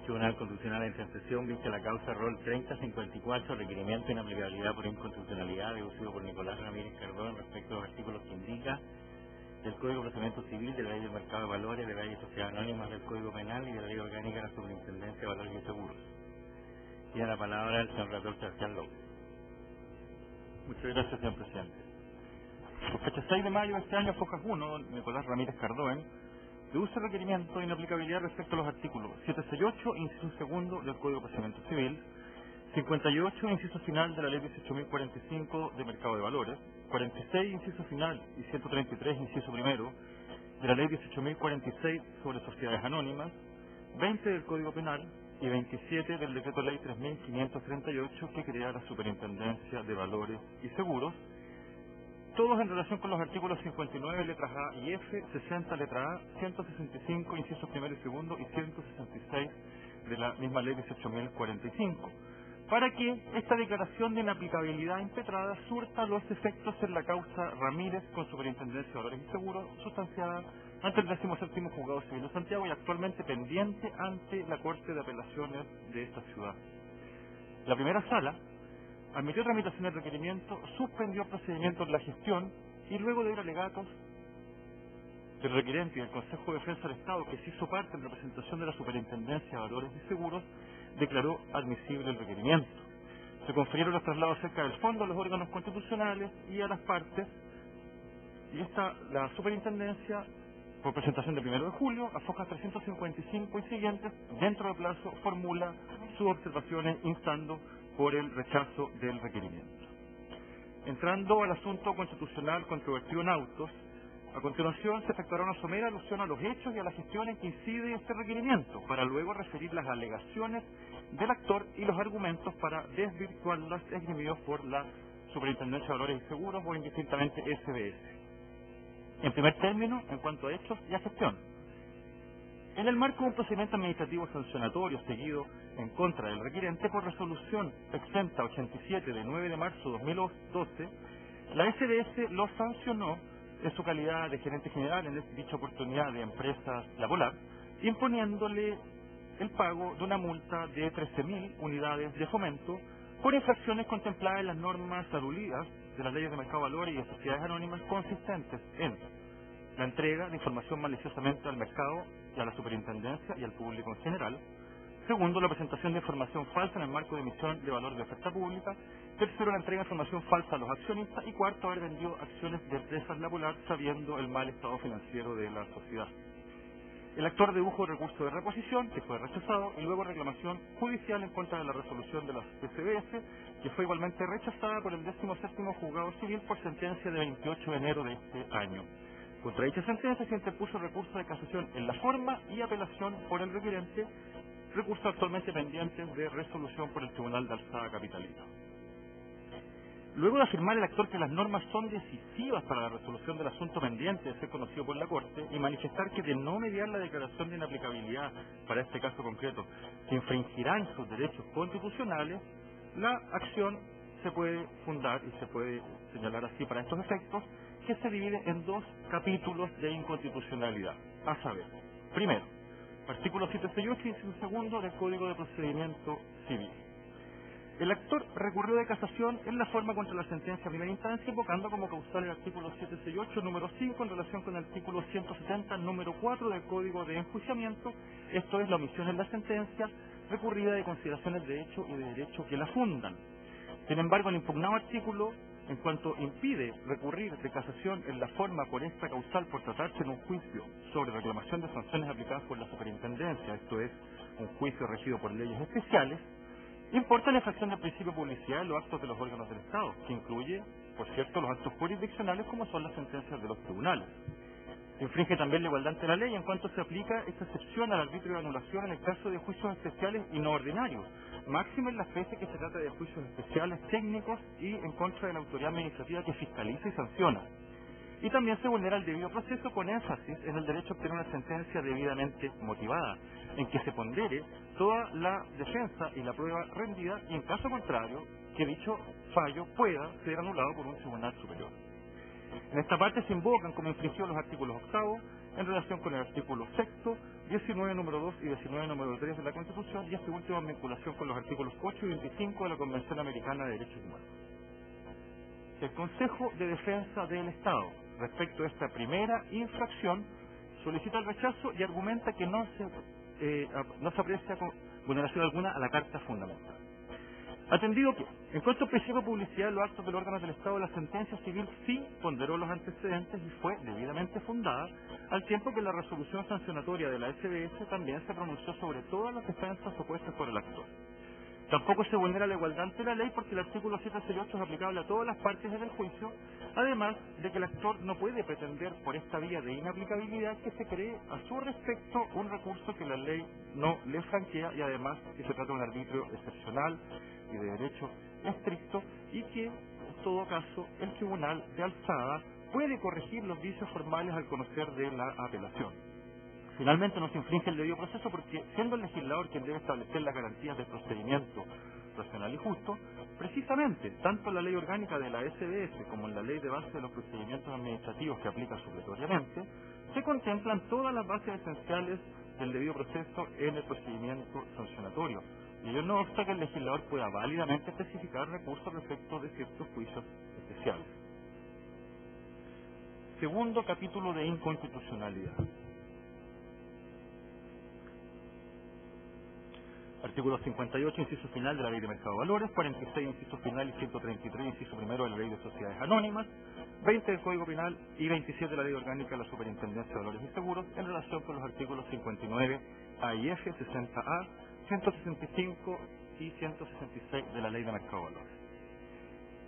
Tribunal Constitucional en sesión vista la causa rol 3054, requerimiento de inaplicabilidad por inconstitucionalidad deducido por Nicolás Ramírez Cardón respecto a los artículos que indica del Código de Procedimiento Civil, de la Ley del Mercado de Valores, de la Ley de Sociedades Anónimas, del Código Penal y de la Ley Orgánica de la Superintendencia de Valores y Seguros. Tiene la palabra el señor relator Sebastián López. Muchas gracias, señor presidente. Por fecha 6 de mayo de este año, Fojas 1, Nicolás Ramírez Cardón, deduce requerimiento de inaplicabilidad respecto a los artículos 768, inciso segundo del Código de Procedimiento Civil, 58, inciso final de la Ley 18.045 de Mercado de Valores, 46, inciso final y 133, inciso primero de la Ley 18.046 sobre Sociedades Anónimas, 20 del Código Penal y 27 del Decreto Ley 3.538 que crea la Superintendencia de Valores y Seguros, todos en relación con los artículos 59 letras A y F, 60 letra A, 165 incisos primero y segundo y 166 de la misma Ley 18.045, para que esta declaración de inaplicabilidad impetrada surta los efectos en la causa Ramírez con Superintendencia de Valores y Seguros, sustanciada ante el 17º Juzgado Civil de Santiago y actualmente pendiente ante la Corte de Apelaciones de esta ciudad. La primera sala admitió tramitación del requerimiento, suspendió el procedimiento en la gestión y luego de ir alegatos del requerente y del Consejo de Defensa del Estado, que se hizo parte en representación de la Superintendencia de Valores y Seguros, declaró admisible el requerimiento. Se confirieron los traslados cerca del fondo a los órganos constitucionales y a las partes, y la Superintendencia, por presentación del 1 de julio, a Fojas 355 y siguientes, dentro del plazo, formula sus observaciones instando por el rechazo del requerimiento. Entrando al asunto constitucional controvertido en autos, a continuación se efectuará una somera alusión a los hechos y a la gestión en que incide este requerimiento, para luego referir las alegaciones del actor y los argumentos para desvirtuarlas esgrimidos por la Superintendencia de Valores y Seguros o indistintamente SBS. En primer término, en cuanto a hechos y a gestión. En el marco de un procedimiento administrativo sancionatorio seguido en contra del requerente por resolución 6087 de 9 de marzo de 2012, la SDS lo sancionó en su calidad de gerente general en dicha oportunidad de Empresas La Polar, imponiéndole el pago de una multa de 13.000 unidades de fomento por infracciones contempladas en las normas adulidas de las leyes de mercado de valores y de sociedades anónimas, consistentes en la entrega de información maliciosamente al mercado y a la superintendencia y al público en general. Segundo, la presentación de información falsa en el marco de emisión de valor de oferta pública. Tercero, la entrega de información falsa a los accionistas. Y cuarto, haber vendido acciones de Empresas La Polar sabiendo el mal estado financiero de la sociedad. El actor dedujo recurso de reposición, que fue rechazado, y luego reclamación judicial en contra de la resolución de la SBS, que fue igualmente rechazada por el 17º Juzgado Civil por sentencia de 28 de enero de este año. Contra dicha sentencia se interpuso recurso de casación en la forma y apelación por el requerente, recurso actualmente pendiente de resolución por el Tribunal de Alzada Capitalina. Luego de afirmar el actor que las normas son decisivas para la resolución del asunto pendiente de ser conocido por la Corte y manifestar que de no mediar la declaración de inaplicabilidad para este caso concreto se infringirá en sus derechos constitucionales, la acción se puede fundar y se puede señalar así para estos efectos, que se divide en dos capítulos de inconstitucionalidad, a saber, primero, artículo 768 inciso segundo del Código de Procedimiento Civil. El actor recurrió de casación en la forma contra la sentencia a primera instancia, invocando como causal el artículo 768, número 5, en relación con el artículo 170, número 4 del Código de Enjuiciamiento, esto es la omisión en la sentencia, recurrida de consideraciones de hecho y de derecho que la fundan. Sin embargo, el impugnado artículo, en cuanto impide recurrir de casación en la forma con esta causal por tratarse de un juicio sobre reclamación de sanciones aplicadas por la superintendencia, esto es, un juicio regido por leyes especiales, importa la infracción del principio de publicidad en los actos de los órganos del Estado, que incluye, por cierto, los actos jurisdiccionales como son las sentencias de los tribunales. Infringe también la igualdad ante la ley en cuanto se aplica esta excepción al arbitrio de anulación en el caso de juicios especiales y no ordinarios, máximo en las veces que se trata de juicios especiales técnicos y en contra de la autoridad administrativa que fiscaliza y sanciona. Y también se vulnera el debido proceso con énfasis en el derecho a obtener una sentencia debidamente motivada, en que se pondere toda la defensa y la prueba rendida y en caso contrario que dicho fallo pueda ser anulado por un tribunal superior. En esta parte se invocan como infringidos los artículos 8 en relación con el artículo 6, 19 número 2 y 19 número 3 de la Constitución, y este último en vinculación con los artículos 8 y 25 de la Convención Americana de Derechos Humanos. El Consejo de Defensa del Estado, respecto a esta primera infracción, solicita el rechazo y argumenta que no se aprecia con vulneración alguna a la Carta Fundamental. Atendido que, en cuanto al principio de publicidad de los actos de los órganos del Estado, la sentencia civil sí ponderó los antecedentes y fue debidamente fundada, al tiempo que la resolución sancionatoria de la SBS también se pronunció sobre todas las defensas opuestas por el actor. Tampoco se vulnera la igualdad ante la ley porque el artículo 768 es aplicable a todas las partes en el juicio, además de que el actor no puede pretender por esta vía de inaplicabilidad que se cree a su respecto un recurso que la ley no le franquea, y además que se trata de un arbitrio excepcional y de derecho estricto, y que en todo caso el tribunal de alzada puede corregir los vicios formales al conocer de la apelación. Finalmente no se infringe el debido proceso porque, siendo el legislador quien debe establecer las garantías del procedimiento racional y justo, precisamente tanto en la ley orgánica de la SBS como en la ley de base de los procedimientos administrativos que aplica supletoriamente, se contemplan todas las bases esenciales del debido proceso en el procedimiento sancionatorio, y ello no obsta que el legislador pueda válidamente especificar recursos respecto de ciertos juicios especiales. Segundo capítulo de inconstitucionalidad. Artículo 58, inciso final de la Ley de Mercado de Valores, 46, inciso final y 133, inciso primero de la Ley de Sociedades Anónimas, 20 del Código Penal y 27 de la Ley Orgánica de la Superintendencia de Valores y Seguros en relación con los artículos 59 A y F, 60A, 165 y 166 de la Ley de Mercado de Valores.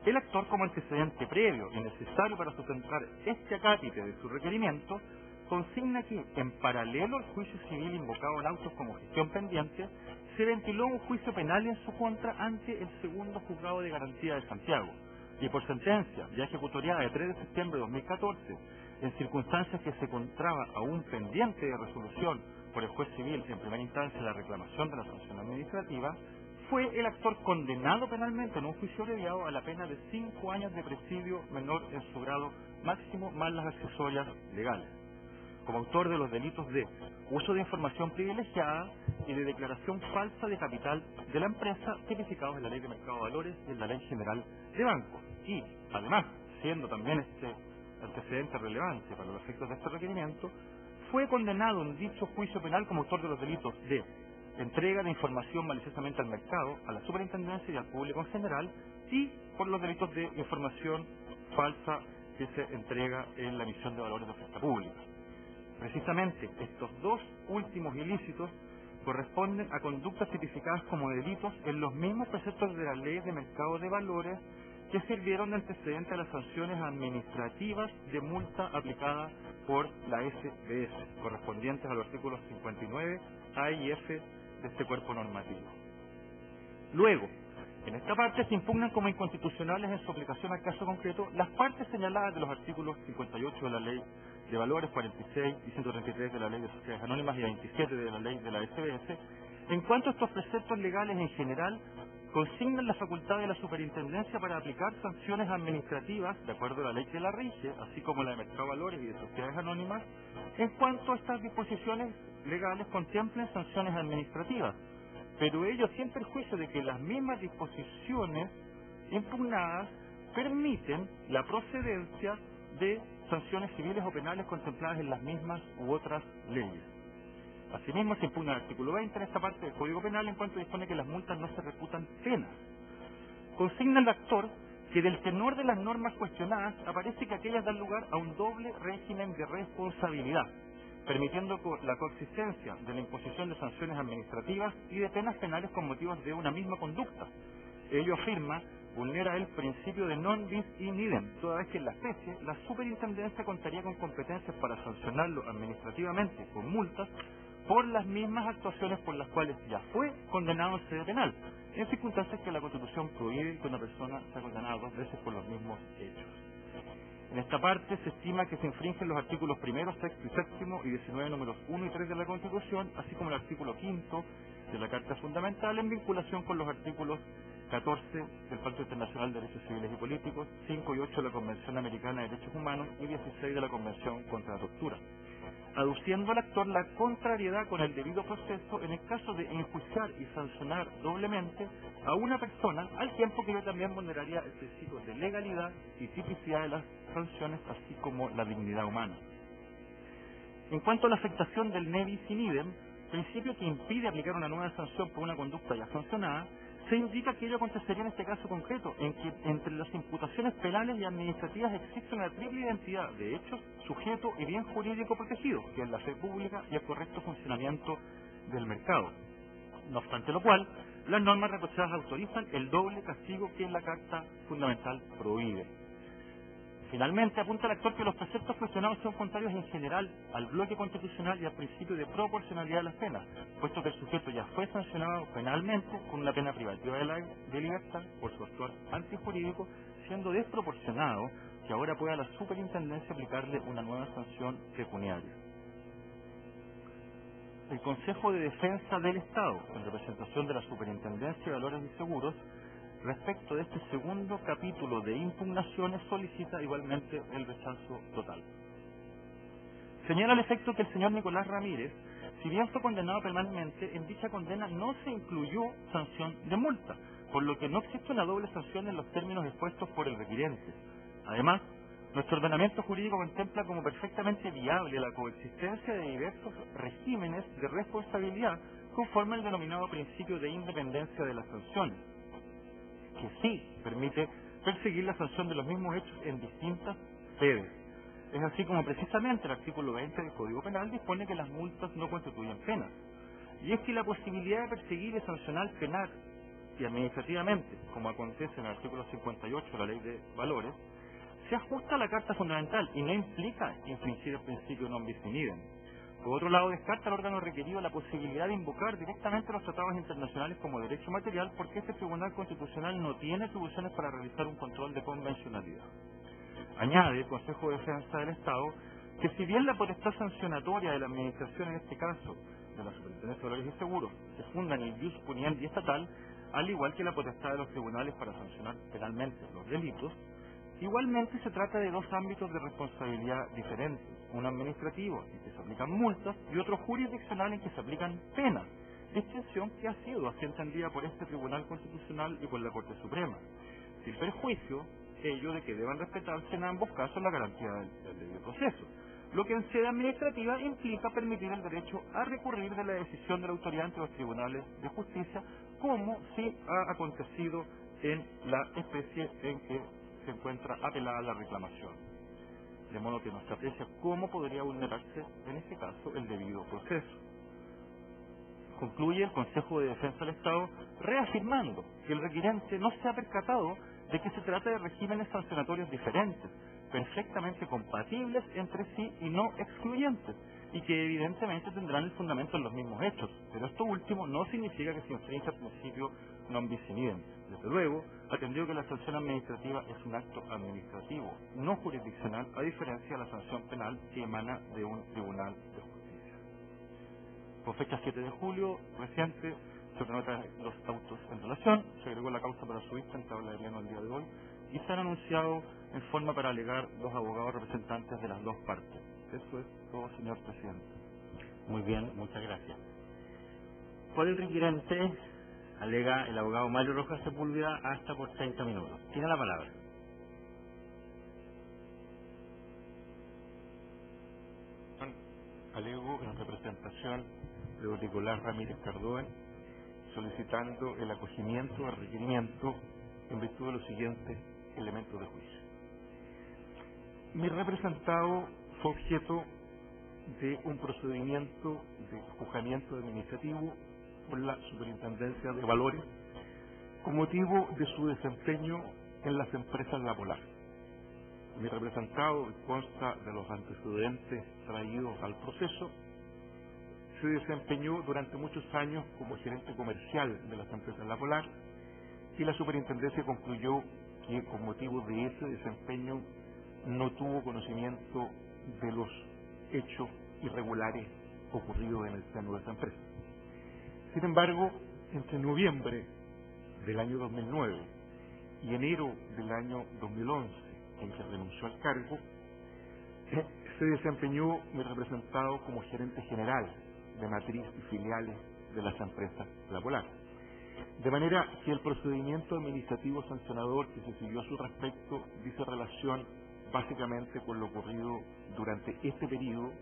El actor, como antecedente previo y necesario para sustentar este acápite de su requerimiento, consigna que, en paralelo al juicio civil invocado en autos como gestión pendiente, se ventiló un juicio penal en su contra ante el segundo juzgado de garantía de Santiago, y por sentencia ya ejecutoriada de 3 de septiembre de 2014, en circunstancias que se encontraba aún pendiente de resolución por el juez civil en primera instancia la reclamación de la sanción administrativa, fue el actor condenado penalmente en un juicio abreviado a la pena de 5 años de presidio menor en su grado máximo más las accesorias legales, como autor de los delitos de uso de información privilegiada y de declaración falsa de capital de la empresa tipificados en la Ley de Mercado de Valores y en la Ley General de Bancos. Y, además, siendo también este antecedente relevante para los efectos de este requerimiento, fue condenado en dicho juicio penal como autor de los delitos de entrega de información maliciosamente al mercado, a la superintendencia y al público en general, y por los delitos de información falsa que se entrega en la emisión de valores de oferta pública. Precisamente, estos dos últimos ilícitos corresponden a conductas tipificadas como delitos en los mismos preceptos de la Ley de Mercado de Valores que sirvieron de antecedente a las sanciones administrativas de multa aplicada por la SBS, correspondientes a los artículos 59 A y F de este cuerpo normativo. Luego, en esta parte se impugnan como inconstitucionales en su aplicación al caso concreto las partes señaladas de los artículos 58 de la Ley de Valores, 46 y 133 de la Ley de Sociedades Anónimas y 27 de la Ley de la SBS, en cuanto a estos preceptos legales en general consignan la facultad de la superintendencia para aplicar sanciones administrativas de acuerdo a la ley que la rige, así como la de Mercado de Valores y de Sociedades Anónimas, en cuanto a estas disposiciones legales contemplen sanciones administrativas, pero ello sin perjuicio de que las mismas disposiciones impugnadas permiten la procedencia de sanciones civiles o penales contempladas en las mismas u otras leyes. Asimismo, se impugna el artículo 20 en esta parte del Código Penal en cuanto dispone que las multas no se reputan penas. Consigna el actor que del tenor de las normas cuestionadas aparece que aquellas dan lugar a un doble régimen de responsabilidad, permitiendo la coexistencia de la imposición de sanciones administrativas y de penas penales con motivos de una misma conducta. Ello afirma vulnera el principio de non bis in idem, toda vez que en la especie la superintendencia contaría con competencias para sancionarlo administrativamente con multas por las mismas actuaciones por las cuales ya fue condenado en sede penal, en circunstancias que la Constitución prohíbe que una persona sea condenada 2 veces por los mismos hechos. En esta parte se estima que se infringen los artículos 1, 6 y 7 y 19 números 1 y 3 de la Constitución, así como el artículo 5 de la Carta Fundamental en vinculación con los artículos 14 del Pacto Internacional de Derechos Civiles y Políticos, 5 y 8 de la Convención Americana de Derechos Humanos y 16 de la Convención contra la Tortura, aduciendo al actor la contrariedad con el debido proceso en el caso de enjuiciar y sancionar doblemente a una persona, al tiempo que ello también vulneraría el principio de legalidad y tipicidad de las sanciones, así como la dignidad humana. En cuanto a la afectación del ne bis in idem, principio que impide aplicar una nueva sanción por una conducta ya sancionada, se indica que ello acontecería en este caso concreto, en que entre las imputaciones penales y administrativas existe una triple identidad de hechos, sujeto y bien jurídico protegido, que es la fe pública y el correcto funcionamiento del mercado. No obstante lo cual, las normas reprochadas autorizan el doble castigo que la Carta Fundamental prohíbe. Finalmente, apunta el actor que los preceptos cuestionados son contrarios en general al bloque constitucional y al principio de proporcionalidad de las penas, puesto que el sujeto ya fue sancionado penalmente con una pena privativa de libertad por su actuar antijurídico, siendo desproporcionado que ahora pueda la superintendencia aplicarle una nueva sanción pecuniaria. El Consejo de Defensa del Estado, en representación de la Superintendencia de Valores y Seguros, respecto de este segundo capítulo de impugnaciones, solicita igualmente el rechazo total. Señala al efecto que el señor Nicolás Ramírez, si bien fue condenado penalmente, en dicha condena no se incluyó sanción de multa, por lo que no existe una doble sanción en los términos expuestos por el requirente. Además, nuestro ordenamiento jurídico contempla como perfectamente viable la coexistencia de diversos regímenes de responsabilidad conforme al denominado principio de independencia de las sanciones, que sí permite perseguir la sanción de los mismos hechos en distintas sedes. Es así como precisamente el artículo 20 del Código Penal dispone que las multas no constituyen penas. Y es que la posibilidad de perseguir y sancionar penal y administrativamente, como acontece en el artículo 58 de la Ley de Valores, se ajusta a la Carta Fundamental y no implica infringir el principio non bis in idem. Por otro lado, descarta el órgano requerido la posibilidad de invocar directamente los tratados internacionales como derecho material, porque este Tribunal Constitucional no tiene atribuciones para realizar un control de convencionalidad. Añade el Consejo de Defensa del Estado que si bien la potestad sancionatoria de la Administración, en este caso de la Superintendencia de Valores y Seguros, se funda en el ius puniendi estatal, al igual que la potestad de los tribunales para sancionar penalmente los delitos, igualmente se trata de dos ámbitos de responsabilidad diferentes, uno administrativo en que se aplican multas y otro jurisdiccional en que se aplican penas, distinción que ha sido así entendida por este Tribunal Constitucional y por la Corte Suprema, sin perjuicio ello de que deban respetarse en ambos casos la garantía del debido proceso, lo que en sede administrativa implica permitir el derecho a recurrir de la decisión de la autoridad ante los tribunales de justicia, como sí ha acontecido en la especie en que se encuentra apelada la reclamación. De modo que no se aprecia cómo podría vulnerarse, en este caso, el debido proceso. Concluye el Consejo de Defensa del Estado reafirmando que el requirente no se ha percatado de que se trata de regímenes sancionatorios diferentes, perfectamente compatibles entre sí y no excluyentes, y que evidentemente tendrán el fundamento en los mismos hechos, pero esto último no significa que se infrinja el principio non bis in idem. Desde luego, atendido que la sanción administrativa es un acto administrativo, no jurisdiccional, a diferencia de la sanción penal que emana de un tribunal de justicia. Por fecha 7 de julio, reciente, se prenotan los autos en relación, se agregó la causa para su vista en tabla de pleno el día de hoy, y se han anunciado en forma para alegar los abogados representantes de las dos partes. Eso es todo, señor presidente. Muy bien, muchas gracias. Por el requirente, alega el abogado Mario Rojas Sepúlveda hasta por 30 minutos. Tiene la palabra. Alego en representación de Nicolás Ramírez Cardón, solicitando el acogimiento al requerimiento en virtud de los siguientes elementos de juicio. Mi representado fue objeto de un procedimiento de juzgamiento administrativo por la Superintendencia de Valores con motivo de su desempeño en las empresas La Polar. Mi representado consta de los antecedentes traídos al proceso. Se desempeñó durante muchos años como gerente comercial de las empresas La Polar y la Superintendencia concluyó que con motivo de ese desempeño no tuvo conocimiento de los hechos irregulares ocurridos en el seno de esa empresa. Sin embargo, entre noviembre del año 2009 y enero del año 2011, en que renunció al cargo, se desempeñó mi representado como gerente general de matriz y filiales de las empresas La Polar. De manera que el procedimiento administrativo sancionador que se siguió a su respecto dice relación básicamente con lo ocurrido durante este periodo,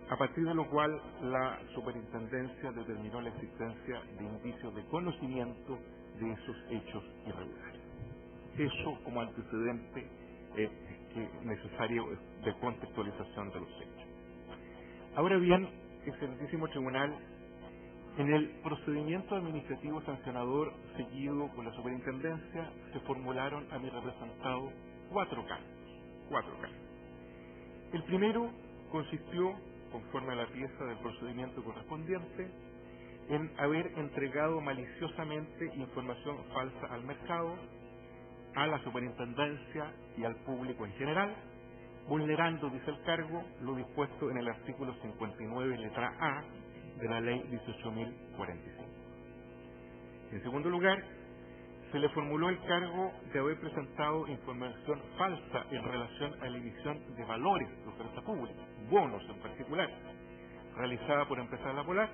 a partir de lo cual la superintendencia determinó la existencia de indicios de conocimiento de esos hechos irregulares. Eso como antecedente necesario de contextualización de los hechos. Ahora bien, el Excelentísimo Tribunal, en el procedimiento administrativo sancionador seguido por la superintendencia, se formularon a mi representado cuatro cargos. El primero consistió, conforme a la pieza del procedimiento correspondiente, en haber entregado maliciosamente información falsa al mercado, a la superintendencia y al público en general, vulnerando, dice el cargo, lo dispuesto en el artículo 59, letra A, de la Ley 18.045. En segundo lugar, se le formuló el cargo de haber presentado información falsa en relación a la emisión de valores de oferta pública, bonos en particular, realizada por Empresa La Polar,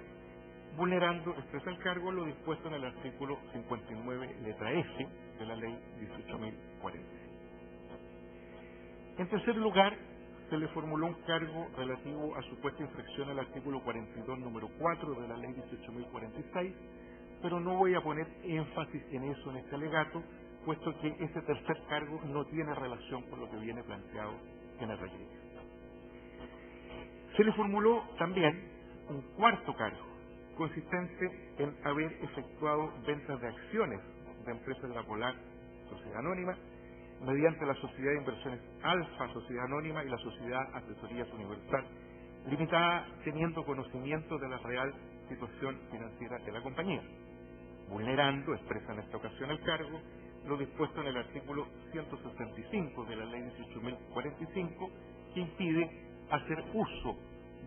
vulnerando, expresa el cargo, lo dispuesto en el artículo 59, letra F, de la Ley 18.045. En tercer lugar, se le formuló un cargo relativo a supuesta infracción al artículo 42, número 4 de la Ley 18.046, pero no voy a poner énfasis en eso en este alegato, puesto que ese tercer cargo no tiene relación con lo que viene planteado en el requerimiento. Se le formuló también un cuarto cargo, consistente en haber efectuado ventas de acciones de Empresas La Polar, Sociedad Anónima, mediante la Sociedad de Inversiones Alfa, Sociedad Anónima, y la Sociedad Asesorías Universal Limitada, teniendo conocimiento de la real situación financiera de la compañía, vulnerando, expresa en esta ocasión el cargo, lo dispuesto en el artículo 165 de la Ley 18.045, que impide hacer uso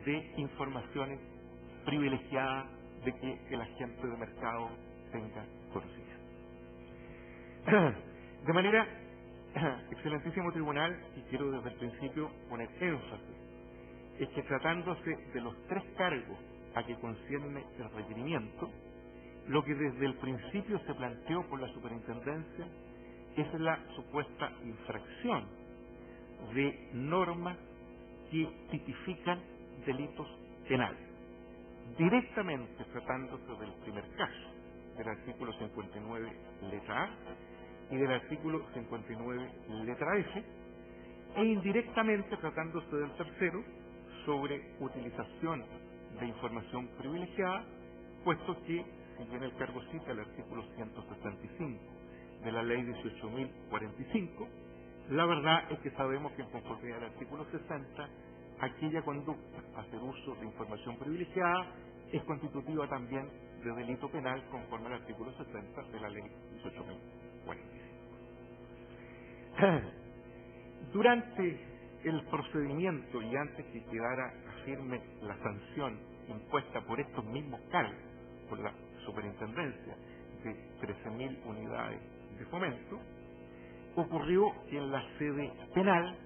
de informaciones privilegiadas de que el agente de mercado tenga conocimiento. De manera, Excelentísimo Tribunal, y quiero desde el principio poner énfasis, es que tratándose de los tres cargos a que concierne el requerimiento, lo que desde el principio se planteó por la superintendencia es la supuesta infracción de normas que tipifican delitos penales. Directamente tratándose del primer caso, del artículo 59, letra A, y del artículo 59, letra F, e indirectamente tratándose del tercero, sobre utilización de información privilegiada, puesto que, si bien el cargo cita el artículo 165 de la Ley 18.045, la verdad es que sabemos que en conformidad al artículo 60, aquella conducta, hacer uso de información privilegiada, es constitutiva también de delito penal conforme al artículo 60 de la Ley 18.045. Durante el procedimiento y antes que quedara firme la sanción impuesta por estos mismos cargos, por la superintendencia, de 13.000 unidades de fomento, ocurrió que en la sede penal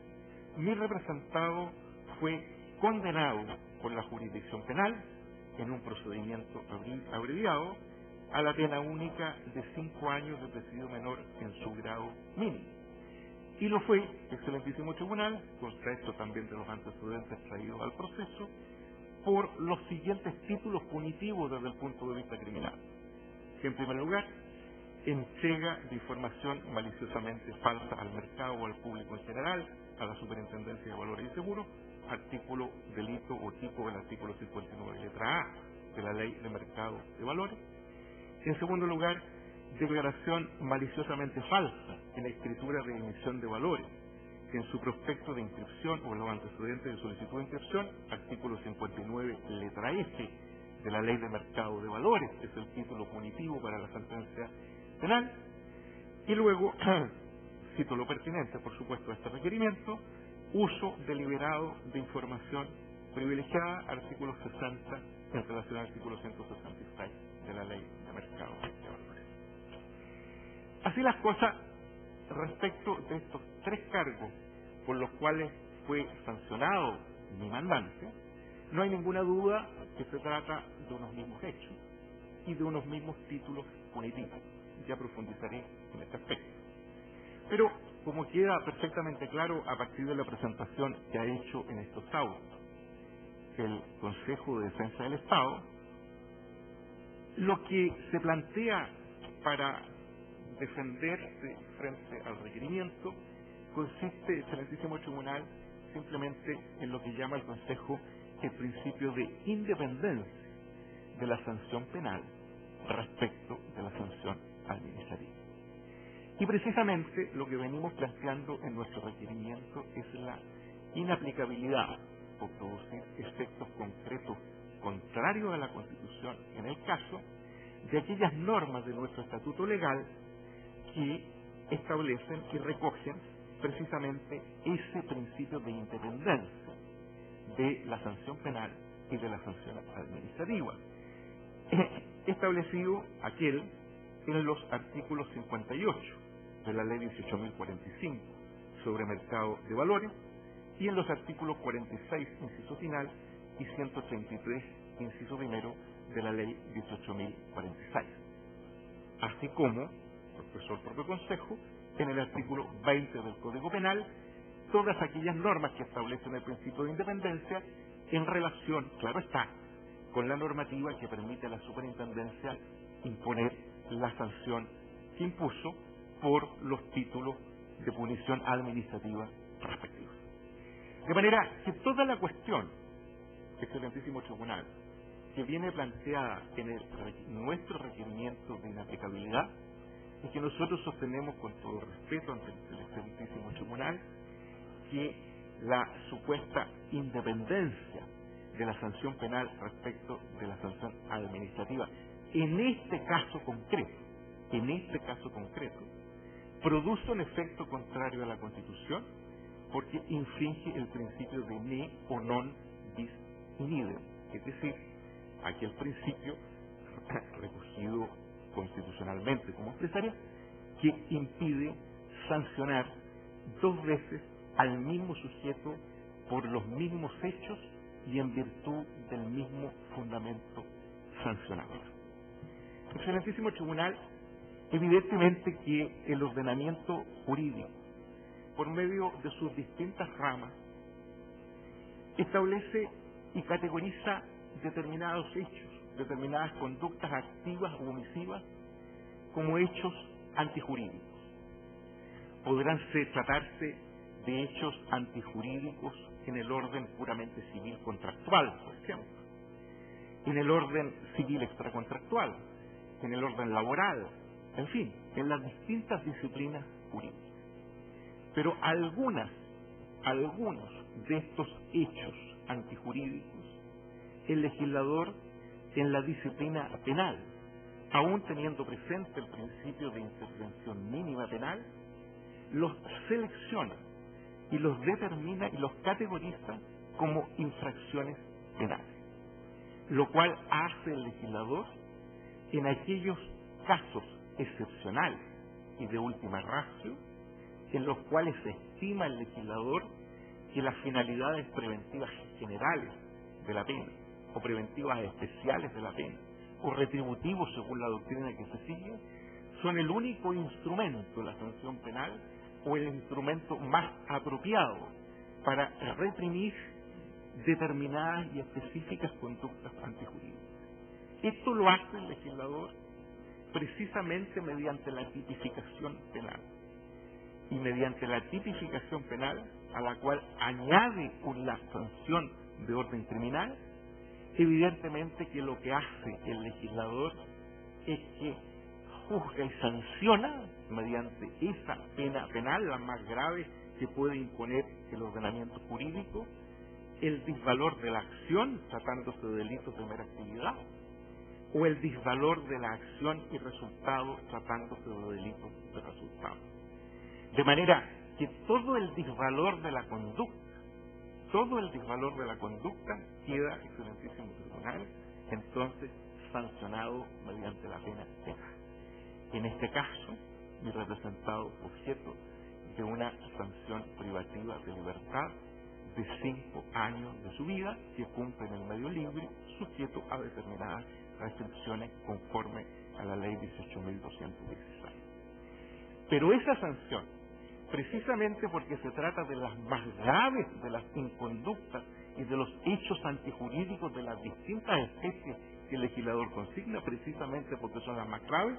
mi representado fue condenado por la jurisdicción penal en un procedimiento abreviado a la pena única de 5 años de presidio menor en su grado mínimo. Y lo fue, Excelentísimo Tribunal, consta esto también de los antecedentes traídos al proceso, por los siguientes títulos punitivos desde el punto de vista criminal. En primer lugar, entrega de información maliciosamente falsa al mercado o al público en general, a la Superintendencia de Valores y Seguros, artículo, delito o tipo del artículo 59, letra A de la Ley de Mercado de Valores. En segundo lugar, declaración maliciosamente falsa en la escritura de emisión de valores, en su prospecto de inscripción o en los antecedentes de solicitud de inscripción, artículo 59, letra F de la Ley de Mercado de Valores, es el título punitivo para la sentencia penal. Y luego, cito lo pertinente, por supuesto, a este requerimiento, uso deliberado de información privilegiada, artículo 60, en relación al artículo 166 de la Ley de Mercado de Valores. Así las cosas, respecto de estos 3 cargos por los cuales fue sancionado mi mandante, no hay ninguna duda que se trata de unos mismos hechos y de unos mismos títulos punitivos. Ya profundizaré en este aspecto. Pero, como queda perfectamente claro a partir de la presentación que ha hecho en estos autos el Consejo de Defensa del Estado, lo que se plantea para defenderse frente al requerimiento consiste, excelentísimo tribunal, simplemente en lo que llama el Consejo el principio de independencia de la sanción penal respecto de la sanción administrativa. Y precisamente lo que venimos planteando en nuestro requerimiento es la inaplicabilidad por producir efectos concretos contrarios a la Constitución, en el caso de aquellas normas de nuestro estatuto legal que establecen y recogen precisamente ese principio de independencia de la sanción penal y de la sanción administrativa, establecido aquel en los artículos 58 de la ley 18.045 sobre mercado de valores y en los artículos 46, inciso final, y 133, inciso primero, de la ley 18.046. Así como, profesor el propio Consejo, en el artículo 20 del Código Penal, todas aquellas normas que establecen el principio de independencia en relación, claro está, con la normativa que permite a la superintendencia imponer la sanción que impuso por los títulos de punición administrativa respectivos. De manera que toda la cuestión, excelentísimo tribunal, que viene planteada en nuestro requerimiento de inaplicabilidad, es que nosotros sostenemos con todo respeto ante el excelentísimo tribunal que la supuesta independencia de la sanción penal respecto de la sanción administrativa, en este caso concreto, produce un efecto contrario a la Constitución porque infringe el principio de ne o non bis in idem, es decir, aquel principio recogido constitucionalmente como empresaria que impide sancionar 2 veces al mismo sujeto por los mismos hechos y en virtud del mismo fundamento sancionador. Excelentísimo tribunal, evidentemente que el ordenamiento jurídico, por medio de sus distintas ramas, establece y categoriza determinados hechos, determinadas conductas activas o omisivas como hechos antijurídicos. Podrán tratarse de hechos antijurídicos en el orden puramente civil contractual, por ejemplo, en el orden civil extracontractual, en el orden laboral, en fin, en las distintas disciplinas jurídicas. Pero algunos de estos hechos antijurídicos, el legislador en la disciplina penal, aún teniendo presente el principio de intervención mínima penal, los selecciona y los determina y los categoriza como infracciones penales, lo cual hace el legislador en aquellos casos excepcionales y de última ratio en los cuales se estima el legislador que las finalidades preventivas generales de la pena o preventivas especiales de la pena o retributivos según la doctrina que se sigue son el único instrumento, la sanción penal, o el instrumento más apropiado para reprimir determinadas y específicas conductas antijurídicas. Esto lo hace el legislador precisamente mediante la tipificación penal. Y mediante la tipificación penal, a la cual añade una sanción de orden criminal, evidentemente que lo que hace el legislador es que juzga y sanciona mediante esa pena penal, la más grave que puede imponer el ordenamiento jurídico, el disvalor de la acción, tratándose de delitos de mera actividad, o el disvalor de la acción y resultado, tratándose de delitos de resultado. De manera que todo el disvalor de la conducta queda, excelentísimo tribunal, entonces sancionado mediante la pena penal. En este caso, mi representado objeto de una sanción privativa de libertad de 5 años de su vida que cumple en el medio libre, sujeto a determinadas restricciones conforme a la ley 18.216. Pero esa sanción, precisamente porque se trata de las más graves de las inconductas y de los hechos antijurídicos de las distintas especies que el legislador consigna, precisamente porque son las más graves,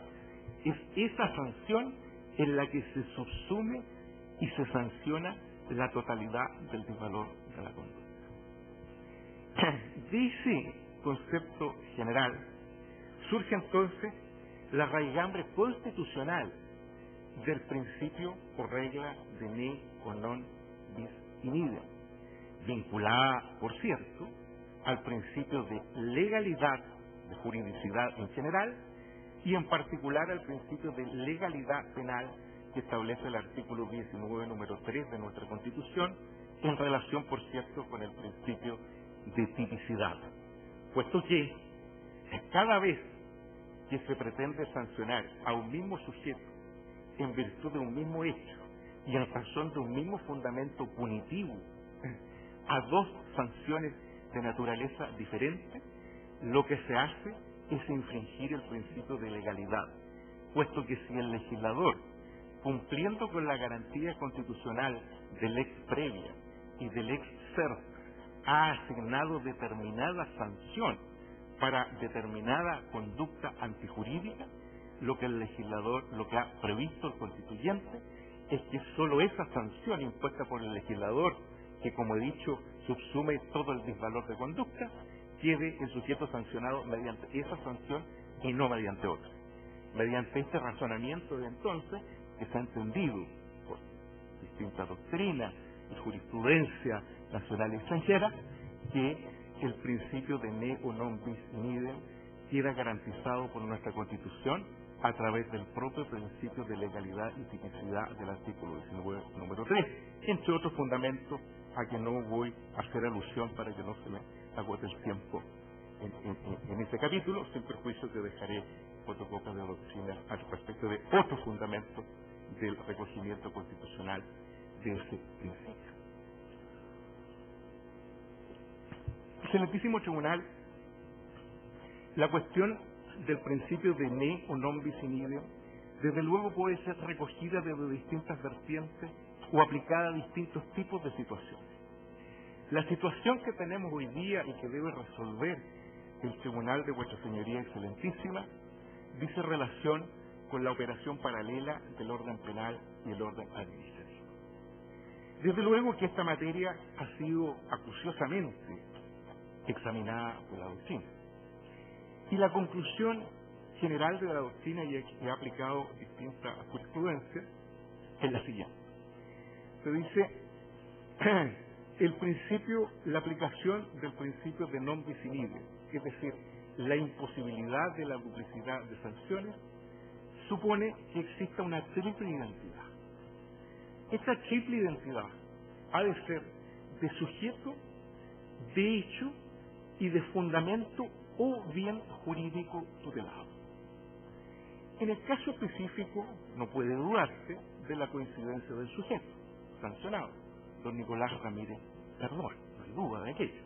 es esa sanción en la que se subsume y se sanciona la totalidad del desvalor de la conducta. De ese concepto general surge entonces la raigambre constitucional del principio o regla de ne o non bis in idem, vinculada, por cierto, al principio de legalidad, de juridicidad en general, y en particular al principio de legalidad penal que establece el artículo 19, número 3 de nuestra Constitución, en relación, por cierto, con el principio de tipicidad, puesto que cada vez que se pretende sancionar a un mismo sujeto en virtud de un mismo hecho y en razón de un mismo fundamento punitivo a dos sanciones de naturaleza diferente, lo que se hace es infringir el principio de legalidad, puesto que si el legislador, cumpliendo con la garantía constitucional del ex previa y del ex certa, ha asignado determinada sanción para determinada conducta antijurídica, lo que el legislador, lo que ha previsto el constituyente, es que solo esa sanción impuesta por el legislador, que como he dicho, subsume todo el desvalor de conducta, quede el sujeto sancionado mediante esa sanción y no mediante otra. Mediante este razonamiento de entonces, que se ha entendido por distintas doctrinas y jurisprudencia nacional y extranjera, que el principio de ne o non bis in idem queda garantizado por nuestra Constitución a través del propio principio de legalidad y tipicidad del artículo 19, número 3, entre otros fundamentos a que no voy a hacer alusión para que no se me agote el tiempo en este capítulo, sin perjuicio que dejaré fotocopia de doctrina al respecto de otros fundamentos del recogimiento constitucional de ese principio. Excelentísimo Tribunal, la cuestión del principio de ne o non bis in idem, desde luego puede ser recogida desde distintas vertientes o aplicada a distintos tipos de situaciones. La situación que tenemos hoy día y que debe resolver el Tribunal de Vuestra Señoría Excelentísima dice relación con la operación paralela del orden penal y el orden administrativo. Desde luego que esta materia ha sido acuciosamente examinada por la doctrina. Y la conclusión general de la doctrina, y que ha aplicado distintas jurisprudencias, es la siguiente. Se dice la aplicación del principio de non bis in idem, es decir, la imposibilidad de la duplicidad de sanciones, supone que exista una triple identidad. Esta triple identidad ha de ser de sujeto, de hecho y de fundamento o bien jurídico tutelado. En el caso específico no puede dudarse de la coincidencia del sujeto sancionado, don Nicolás Ramírez Cardón, no hay duda de aquello.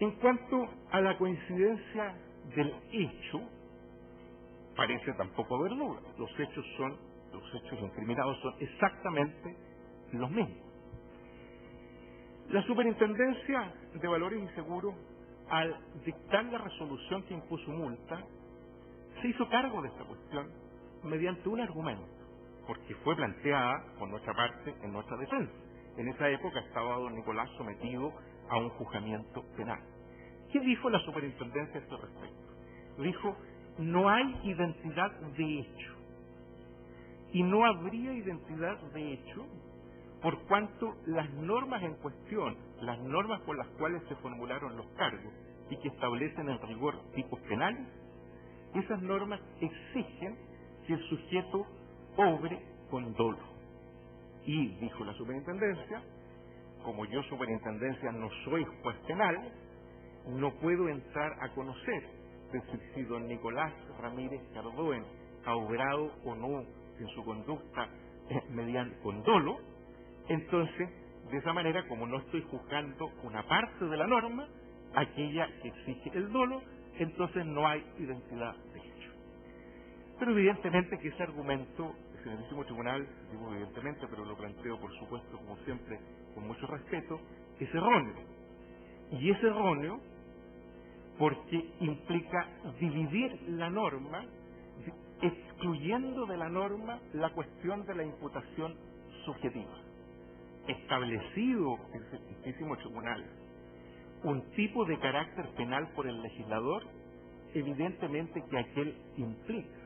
En cuanto a la coincidencia del hecho, parece tampoco haber duda. Los hechos incriminados son exactamente los mismos. La Superintendencia de Valores y Seguros, al dictar la resolución que impuso multa, se hizo cargo de esta cuestión mediante un argumento, porque fue planteada por nuestra parte en nuestra defensa. En esa época estaba don Nicolás sometido a un juzgamiento penal. ¿Qué dijo la Superintendencia a este respecto? Dijo, no hay identidad de hecho. Y no habría identidad de hecho por cuanto las normas en cuestión, las normas por las cuales se formularon los cargos y que establecen en rigor tipos penales, esas normas exigen que el sujeto obre con dolo. Y, dijo la Superintendencia, como yo Superintendencia no soy juez penal, no puedo entrar a conocer si don Nicolás Ramírez Cardón ha obrado o no en su conducta con dolo, entonces, de esa manera, como no estoy juzgando una parte de la norma, aquella que exige el dolo, entonces no hay identidad de hecho. Pero evidentemente que ese argumento, el Serenísimo Tribunal, digo evidentemente, pero lo planteo por supuesto, como siempre, con mucho respeto, es erróneo. Y es erróneo porque implica dividir la norma, excluyendo de la norma la cuestión de la imputación subjetiva. Establecido en el Serenísimo Tribunal un tipo de carácter penal por el legislador, evidentemente que aquel implica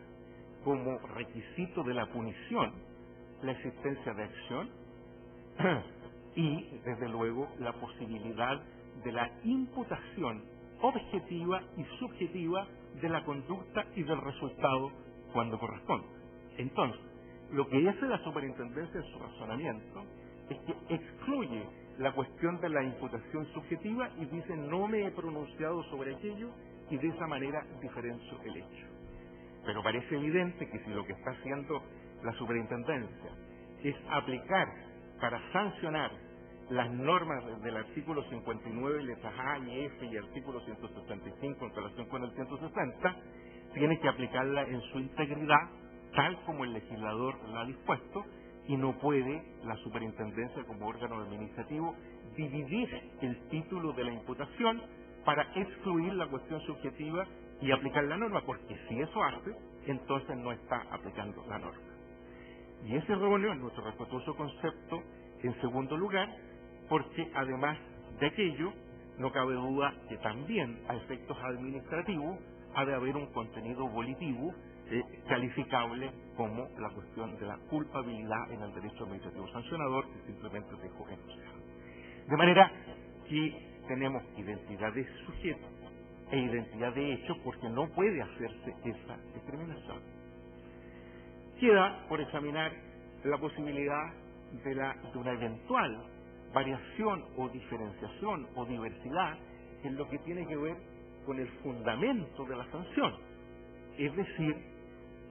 como requisito de la punición la existencia de acción y, desde luego, la posibilidad de la imputación objetiva y subjetiva de la conducta y del resultado cuando corresponde. Entonces, lo que hace la superintendencia en su razonamiento es que excluye la cuestión de la imputación subjetiva y dice no me he pronunciado sobre aquello y de esa manera diferencio el hecho. Pero parece evidente que si lo que está haciendo la superintendencia es aplicar para sancionar las normas del artículo 59, letras A y F y artículo 165 en relación con el 160, tiene que aplicarla en su integridad, tal como el legislador la ha dispuesto, y no puede la superintendencia como órgano administrativo dividir el título de la imputación para excluir la cuestión subjetiva y aplicar la norma, porque si eso hace, entonces no está aplicando la norma. Y es erróneo en nuestro respetuoso concepto, en segundo lugar, porque además de aquello, no cabe duda que también a efectos administrativos ha de haber un contenido volitivo calificable como la cuestión de la culpabilidad en el derecho administrativo sancionador, que simplemente dejo enunciado. De manera que tenemos identidad de sujeto e identidad de hecho porque no puede hacerse esa discriminación. Queda por examinar la posibilidad de una eventual variación o diferenciación o diversidad en lo que tiene que ver con el fundamento de la sanción, es decir,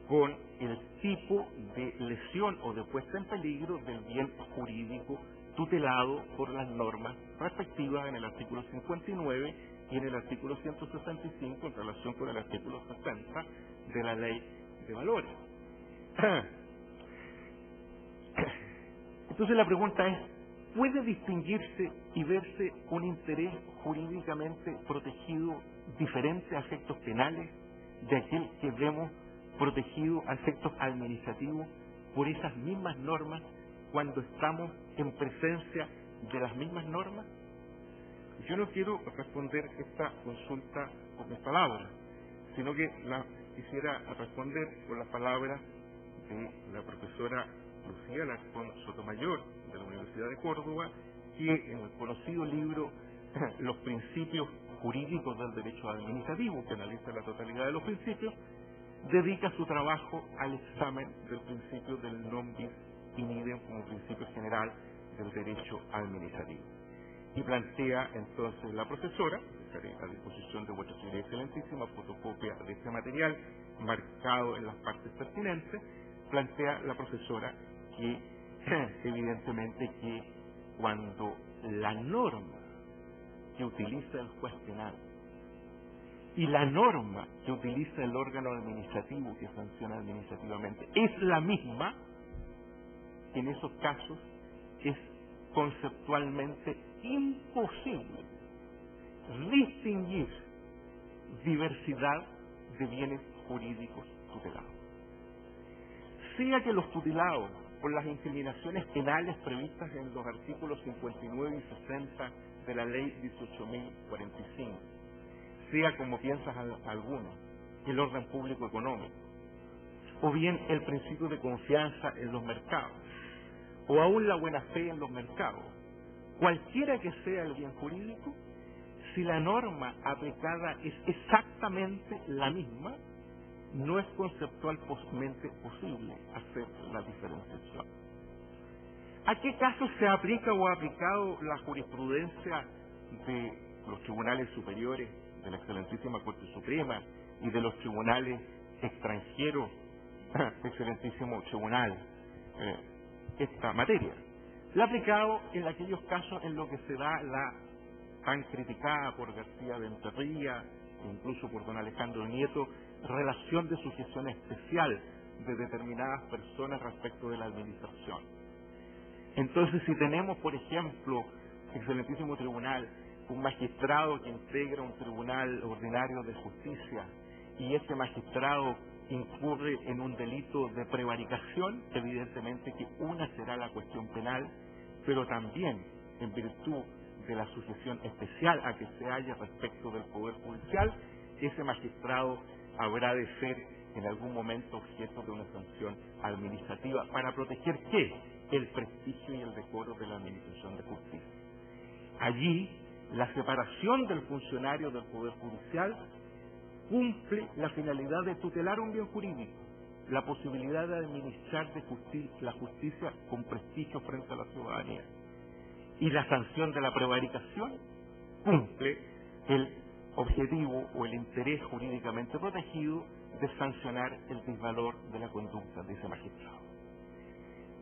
con el tipo de lesión o de puesta en peligro del bien jurídico tutelado por las normas respectivas en el artículo 59 y en el artículo 165 en relación con el artículo 60 de la Ley de Valores. Entonces la pregunta es, ¿puede distinguirse y verse un interés jurídicamente protegido diferente a efectos penales de aquel que vemos protegido a efectos administrativos por esas mismas normas cuando estamos en presencia de las mismas normas? Yo no quiero responder esta consulta con mis palabras, sino que la quisiera responder con las palabras de la profesora Lucía Alarcón Sotomayor de la Universidad de Córdoba, que en el conocido libro Los principios jurídicos del derecho administrativo, que analiza la totalidad de los principios, dedica su trabajo al examen del principio del non bis in idem como principio general del derecho administrativo. Y plantea entonces la profesora, dejaré a disposición de vuestra señoría excelentísima fotocopia de este material marcado en las partes pertinentes, plantea la profesora que evidentemente que cuando la norma que utiliza el juez penal y la norma que utiliza el órgano administrativo que sanciona administrativamente es la misma, en esos casos es conceptualmente imposible distinguir diversidad de bienes jurídicos tutelados. Sea que los tutelados por las incriminaciones penales previstas en los artículos 59 y 60 de la Ley 18.045, sea como piensas algunos, el orden público económico, o bien el principio de confianza en los mercados, o aún la buena fe en los mercados, cualquiera que sea el bien jurídico, si la norma aplicada es exactamente la misma, no es conceptualmente posible hacer la diferenciación. ¿A qué casos se aplica o ha aplicado la jurisprudencia de los tribunales superiores, de la excelentísima Corte Suprema y de los tribunales extranjeros excelentísimo tribunal, esta materia. La ha aplicado en aquellos casos en los que se da la tan criticada por García de Enterría, incluso por don Alejandro Nieto, relación de sujeción especial de determinadas personas respecto de la administración. Entonces, si tenemos, por ejemplo, excelentísimo tribunal, un magistrado que integra un tribunal ordinario de justicia y ese magistrado incurre en un delito de prevaricación, evidentemente que una será la cuestión penal, pero también en virtud de la sujeción especial a que se halla respecto del Poder Judicial, ese magistrado habrá de ser en algún momento objeto de una sanción administrativa para proteger ¿qué? El prestigio y el decoro de la administración de justicia. Allí, la separación del funcionario del Poder Judicial cumple la finalidad de tutelar un bien jurídico, la posibilidad de administrar la justicia con prestigio frente a la ciudadanía. Y la sanción de la prevaricación cumple el objetivo o el interés jurídicamente protegido de sancionar el desvalor de la conducta de ese magistrado.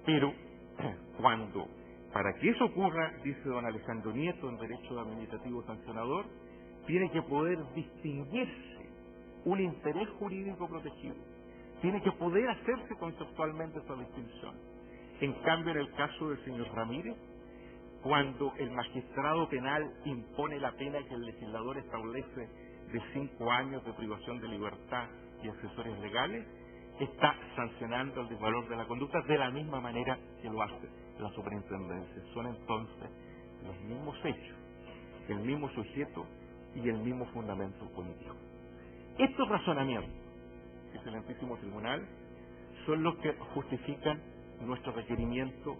Pero para que eso ocurra, dice don Alejandro Nieto en Derecho Administrativo Sancionador, tiene que poder distinguirse un interés jurídico protegido. Tiene que poder hacerse conceptualmente esa distinción. En cambio, en el caso del señor Ramírez, cuando el magistrado penal impone la pena que el legislador establece de 5 años de privación de libertad y accesorios legales, está sancionando el desvalor de la conducta de la misma manera que lo hace la superintendencia. Son entonces los mismos hechos, el mismo sujeto y el mismo fundamento punitivo. Estos razonamientos, excelentísimo tribunal, son los que justifican nuestro requerimiento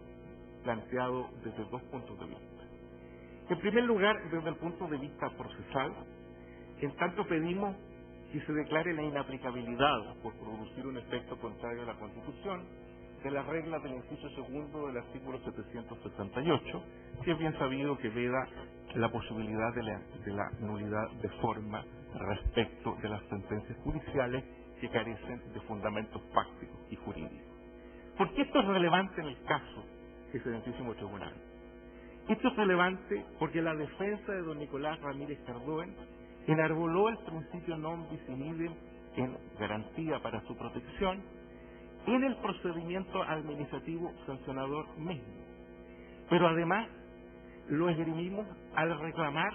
planteado desde 2 puntos de vista. En primer lugar, desde el punto de vista procesal, en tanto pedimos que se declare la inaplicabilidad por producir un efecto contrario a la Constitución de las reglas del inciso segundo del artículo 768, que es bien sabido que veda la posibilidad de la nulidad de forma respecto de las sentencias judiciales que carecen de fundamentos fácticos y jurídicos. ¿Por qué esto es relevante en el caso, excelentísimo tribunal? Esto es relevante porque la defensa de don Nicolás Ramírez Cardoen enarboló el principio non bis in idem en garantía para su protección en el procedimiento administrativo sancionador mismo. Pero además lo esgrimimos al reclamar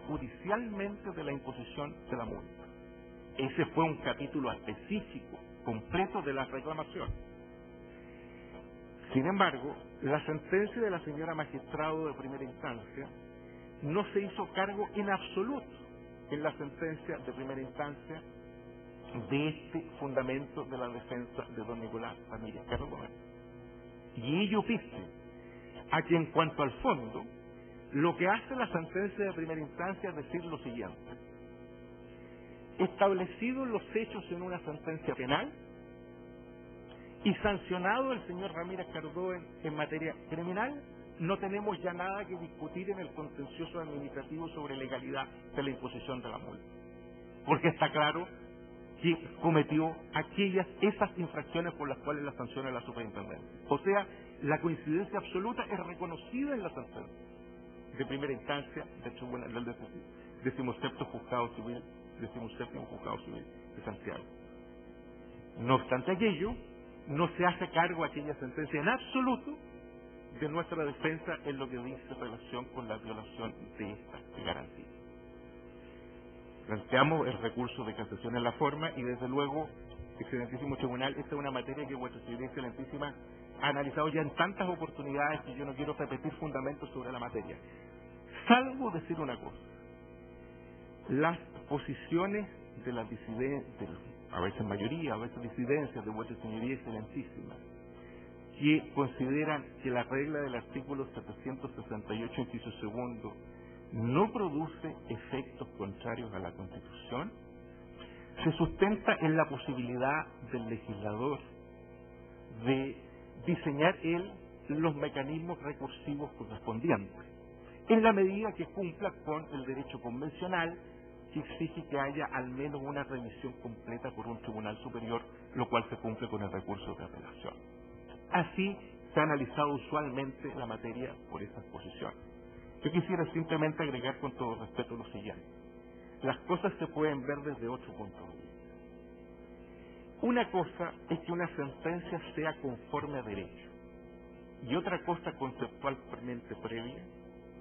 judicialmente de la imposición de la multa. Ese fue un capítulo específico, completo de la reclamación. Sin embargo, la sentencia de la señora magistrado de primera instancia no se hizo cargo en absoluto en la sentencia de primera instancia de este fundamento de la defensa de don Nicolás Ramírez Cardoen. Y ello dice a que en cuanto al fondo, lo que hace la sentencia de primera instancia es decir lo siguiente: establecidos los hechos en una sentencia penal y sancionado el señor Ramírez Cardoen en materia criminal, no tenemos ya nada que discutir en el contencioso administrativo sobre legalidad de la imposición de la multa, porque está claro que cometió esas infracciones por las cuales la sanciona la superintendencia. O sea, la coincidencia absoluta es reconocida en la sentencia de primera instancia del Tribunal del 17º Juzgado Civil, 17º Juzgado Civil de Santiago. No obstante aquello, no se hace cargo aquella sentencia en absoluto de nuestra defensa en lo que dice en relación con la violación de esta garantía. Planteamos el recurso de casación en la forma y desde luego, excelentísimo tribunal, esta es una materia que vuestra señoría excelentísima ha analizado ya en tantas oportunidades que yo no quiero repetir fundamentos sobre la materia. Salvo decir una cosa: las posiciones de las disidencias, a veces mayoría, a veces disidencias de vuestra señoría excelentísima, que consideran que la regla del artículo 768, inciso segundo, no produce efectos contrarios a la Constitución, se sustenta en la posibilidad del legislador de diseñar él los mecanismos recursivos correspondientes, en la medida que cumpla con el derecho convencional que exige que haya al menos una revisión completa por un tribunal superior lo cual se cumple con el recurso de apelación. Así se ha analizado usualmente la materia por esas posiciones. Yo quisiera simplemente agregar con todo respeto lo siguiente. Las cosas se pueden ver desde 8 puntos de vista. Una cosa es que una sentencia sea conforme a derecho, y otra cosa conceptualmente previa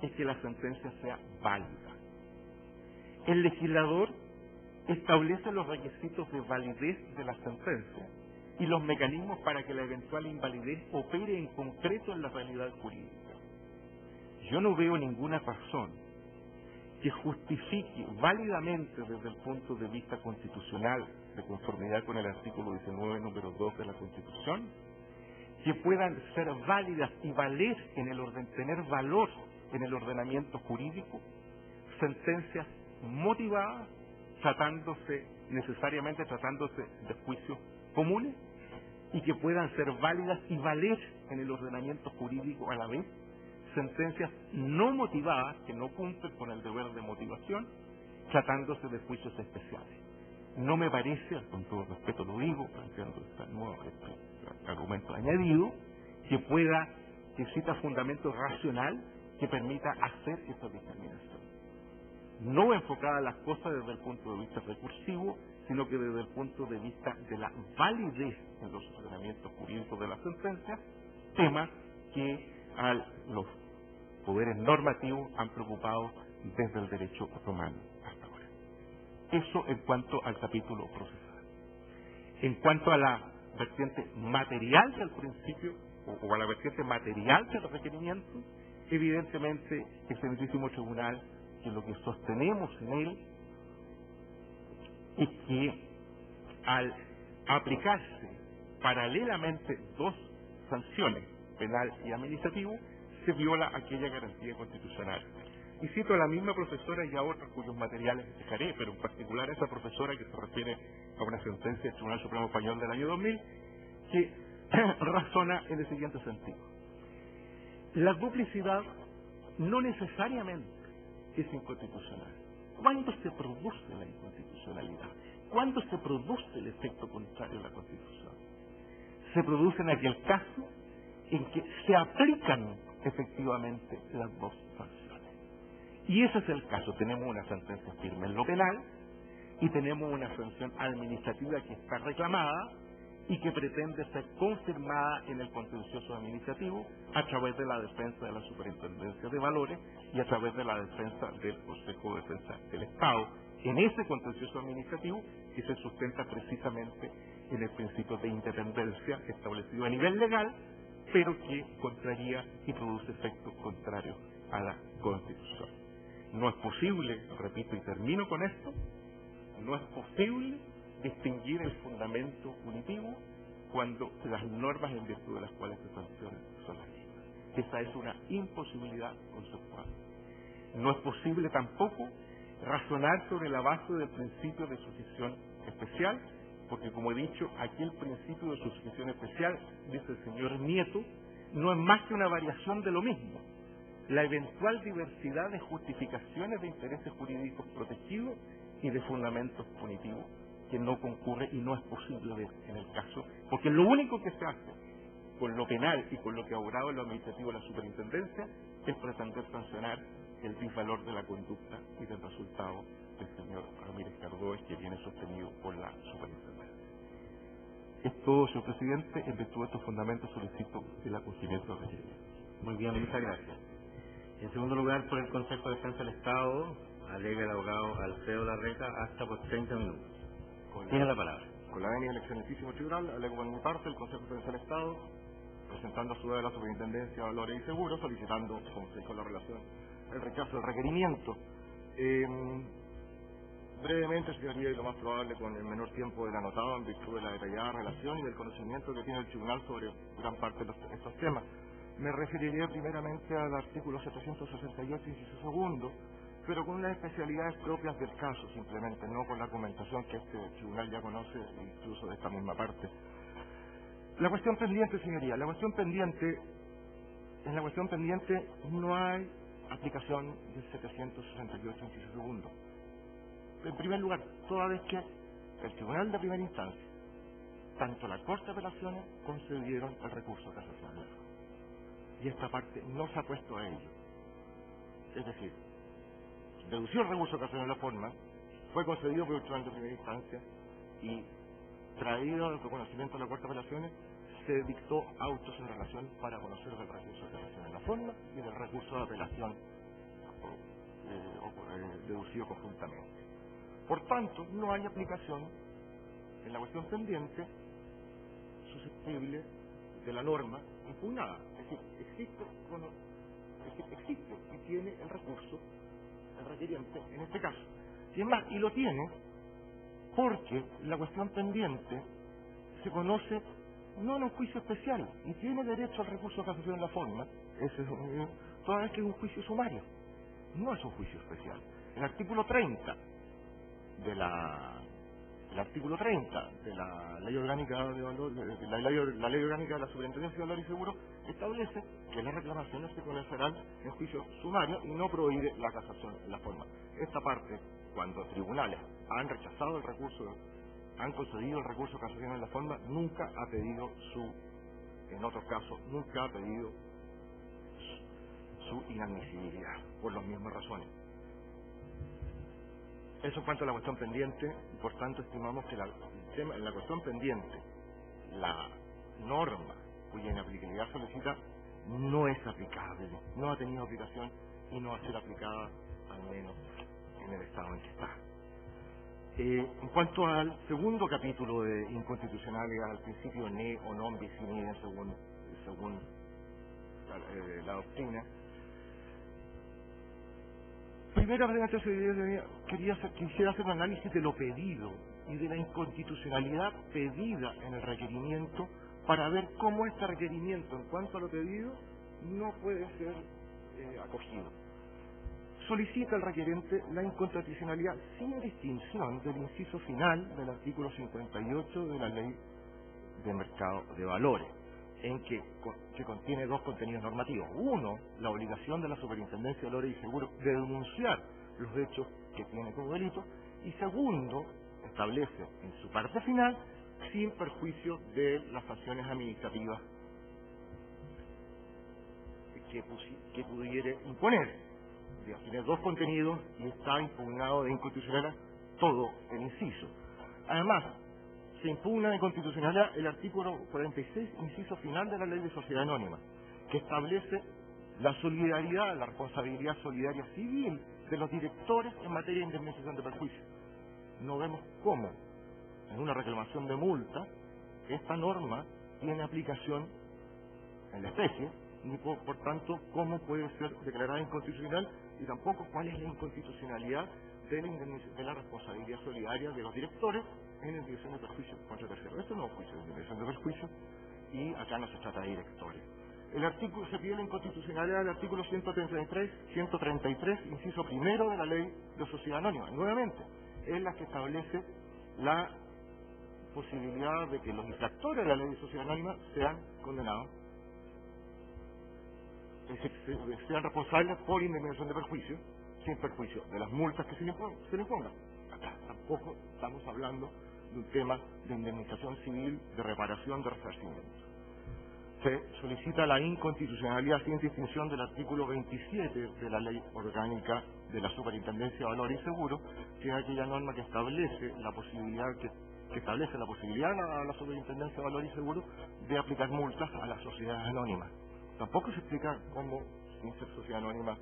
es que la sentencia sea válida. El legislador establece los requisitos de validez de la sentencia y los mecanismos para que la eventual invalidez opere en concreto en la realidad jurídica. Yo no veo ninguna razón que justifique válidamente desde el punto de vista constitucional, de conformidad con el artículo 19, número 2 de la Constitución, que puedan ser válidas y valer en el tener valor en el ordenamiento jurídico, sentencias motivadas, necesariamente tratándose de juicios comunes, y que puedan ser válidas y valer en el ordenamiento jurídico a la vez, sentencias no motivadas, que no cumplen con el deber de motivación, tratándose de juicios especiales. No me parece, con todo respeto lo digo, planteando este nuevo argumento añadido, que exista fundamento racional que permita hacer esa discriminación. No enfocada a las cosas desde el punto de vista recursivo, sino que desde el punto de vista de la validez en los ordenamientos jurídicos de la sentencia, tema que a los poderes normativos han preocupado desde el derecho romano hasta ahora. Eso en cuanto al capítulo procesal. En cuanto a la vertiente material del principio, o a la vertiente material del requerimiento, evidentemente el Serenísimo Tribunal, que lo que sostenemos en él es que al aplicarse paralelamente dos sanciones, penal y administrativo, se viola aquella garantía constitucional. Y cito a la misma profesora y a otras cuyos materiales dejaré, pero en particular a esa profesora que se refiere a una sentencia del Tribunal Supremo Español del año 2000, que razona en el siguiente sentido. La duplicidad no necesariamente es inconstitucional. ¿Cuándo se produce la inconstitucionalidad? ¿Cuándo se produce el efecto contrario a la Constitución? Se produce en aquel caso en que se aplican efectivamente las dos sanciones. Y ese es el caso. Tenemos una sentencia firme en lo penal y tenemos una sanción administrativa que está reclamada y que pretende ser confirmada en el contencioso administrativo a través de la defensa de la Superintendencia de Valores y a través de la defensa del Consejo de Defensa del Estado, en ese contencioso administrativo que se sustenta precisamente en el principio de independencia establecido a nivel legal, pero que contraría y produce efectos contrarios a la Constitución. No es posible, repito y termino con esto, no es posible distinguir el fundamento punitivo cuando las normas en virtud de las cuales se sancionan son las mismas. Esa es una imposibilidad conceptual. No es posible tampoco razonar sobre la base del principio de sucesión especial, porque como he dicho, aquí el principio de sucesión especial, dice el señor Nieto, no es más que una variación de lo mismo. La eventual diversidad de justificaciones de intereses jurídicos protegidos y de fundamentos punitivos que no concurre y no es posible ver en el caso, porque lo único que se hace con lo penal y con lo que ha obrado en lo administrativo de la superintendencia es pretender sancionar el disvalor de la conducta y del resultado del señor Ramírez Cardóez, que viene sostenido por la superintendencia. Es todo, señor presidente. En virtud de estos fundamentos solicito el acogimiento del requerimiento. Muy bien, muchas gracias. En segundo lugar, por el Consejo de Defensa del Estado, alega el abogado Alfredo Larreta hasta por 30 minutos. Tiene la palabra. Con la venia del excelentísimo tribunal, alego por mi parte el Consejo de Defensa del Estado, presentando a su vez a la Superintendencia de Valores y Seguros, solicitando, como se dijo en la relación, el rechazo del requerimiento. Brevemente, señoría, y lo más probable con el menor tiempo del anotado, en virtud de la detallada relación y del conocimiento que tiene el tribunal sobre gran parte de estos temas. Me referiría primeramente al artículo 768, inciso segundo, pero con unas especialidades propias del caso, simplemente, no con la argumentación que este tribunal ya conoce, incluso de esta misma parte. La cuestión pendiente, señoría, en la cuestión pendiente no hay aplicación del 768, inciso segundo. En primer lugar, toda vez que el tribunal de primera instancia tanto la Corte de Apelaciones concedieron el recurso de casación. Y esta parte no se ha puesto a ello. Es decir, dedució el recurso de casación en la forma, fue concedido por el tribunal de primera instancia y traído al reconocimiento de la Corte de Apelaciones, se dictó autos en relación para conocer del recurso de casación en la forma y del recurso de apelación deducido conjuntamente. Por tanto, no hay aplicación en la cuestión pendiente susceptible de la norma impugnada. Es decir, existe y tiene el recurso, el requiriente en este caso. Y es más, y lo tiene porque la cuestión pendiente se conoce no en un juicio especial y tiene derecho al recurso de casación en la forma, toda vez que es un juicio sumario, no es un juicio especial. El artículo 30 de la Ley Orgánica de Valor, la Ley Orgánica de la Superintendencia de Valor y Seguro establece que las reclamaciones se conocerán en juicio sumario y no prohíbe la casación en la forma. Esta parte, cuando tribunales han rechazado el recurso, han concedido el recurso de casación en la forma, nunca ha pedido en otros casos, nunca ha pedido su inadmisibilidad, por las mismas razones. Eso en cuanto a la cuestión pendiente, y por tanto estimamos que en la cuestión pendiente, la norma cuya inaplicabilidad solicita no es aplicable, no ha tenido aplicación y no va a ser aplicada, al menos en el estado en que está. En cuanto al segundo capítulo de inconstitucionalidad, al principio ne o non bis in idem, según la doctrina, primeramente quisiera hacer un análisis de lo pedido y de la inconstitucionalidad pedida en el requerimiento para ver cómo este requerimiento en cuanto a lo pedido no puede ser acogido. Solicita el requerente la inconstitucionalidad sin distinción del inciso final del artículo 58 de la Ley de Mercado de Valores, que contiene dos contenidos normativos. Uno, la obligación de la Superintendencia de Valores y Seguros de denunciar los hechos que tiene como delito, y segundo, establece en su parte final, sin perjuicio de las sanciones administrativas que pudiera imponer. Tiene dos contenidos y está impugnado de inconstitucionalidad todo el inciso. Además, se impugna de inconstitucionalidad el artículo 46, inciso final de la Ley de Sociedad Anónima, que establece la solidaridad, la responsabilidad solidaria civil de los directores en materia de indemnización de perjuicio. No vemos cómo, en una reclamación de multa, esta norma tiene aplicación en la especie, ni por tanto cómo puede ser declarada inconstitucional, y tampoco cuál es la inconstitucionalidad de la responsabilidad solidaria de los directores en la indemnización de perjuicio contra terceros. Esto no es un juicio de indemnización de perjuicio y acá no se trata de directores. Se pide la inconstitucionalidad del artículo 133, inciso primero de la Ley de Sociedad Anónima. Nuevamente, es la que establece la posibilidad de que los infractores de la Ley de Sociedad Anónima sean condenados, sean responsables por indemnización de perjuicio, sin perjuicio de las multas que se le impongan. Acá tampoco estamos hablando de un tema de indemnización civil, de reparación, de resarcimiento. Se solicita la inconstitucionalidad sin distinción del artículo 27 de la Ley Orgánica de la Superintendencia de Valores y Seguros, que es aquella norma que establece la posibilidad a la Superintendencia de Valores y Seguros de aplicar multas a las sociedades anónimas. Tampoco se explica cómo, sin ser sociedad anónima,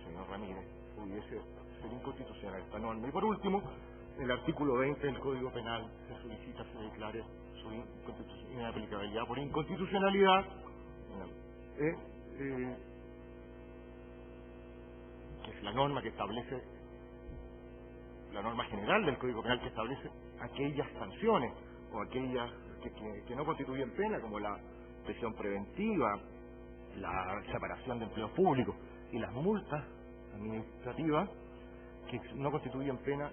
señor Ramírez, pudiese ser inconstitucional esta norma. Y por último, en el artículo 20 del Código Penal se solicita se declare su inaplicabilidad por inconstitucionalidad, que es la norma que establece, la norma general del Código Penal que establece aquellas sanciones o aquellas que no constituyen pena, como la prisión preventiva, la separación de empleos públicos y las multas administrativas que no constituyen pena.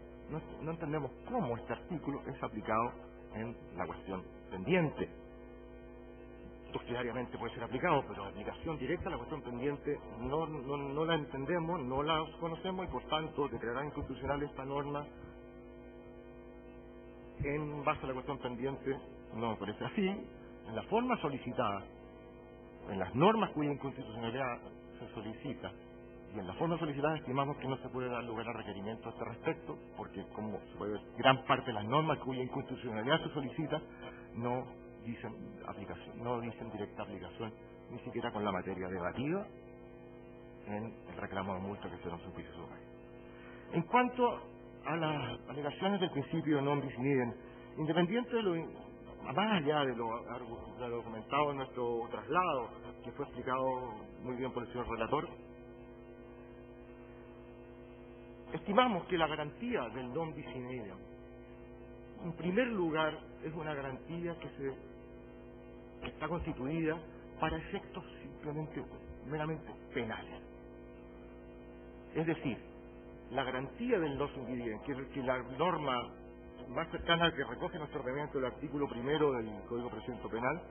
No entendemos cómo este artículo es aplicado en la cuestión pendiente. Subsidiariamente puede ser aplicado, pero la aplicación directa a la cuestión pendiente no la entendemos, no la conocemos, y por tanto declarar inconstitucional esta norma en base a la cuestión pendiente no me parece así. En la forma solicitada, en las normas cuya inconstitucionalidad se solicita, y en la forma solicitada estimamos que no se puede dar lugar a requerimiento a este respecto, porque como se puede ver, gran parte de las normas cuya inconstitucionalidad se solicita no dicen aplicación, no dicen directa aplicación, ni siquiera con la materia debatida en el reclamo de multa que se nos juicio sumario. En cuanto a las alegaciones del principio non bis in idem, independiente de lo, más allá de lo comentado en nuestro traslado, que fue explicado muy bien por el señor relator, estimamos que la garantía del non bis in idem, en primer lugar, es una garantía que está constituida para efectos simplemente, meramente penales. Es decir, la garantía del non bis in idem, que la norma más cercana que recoge nuestro ordenamiento, el artículo 1 del Código de Procedimiento Penal,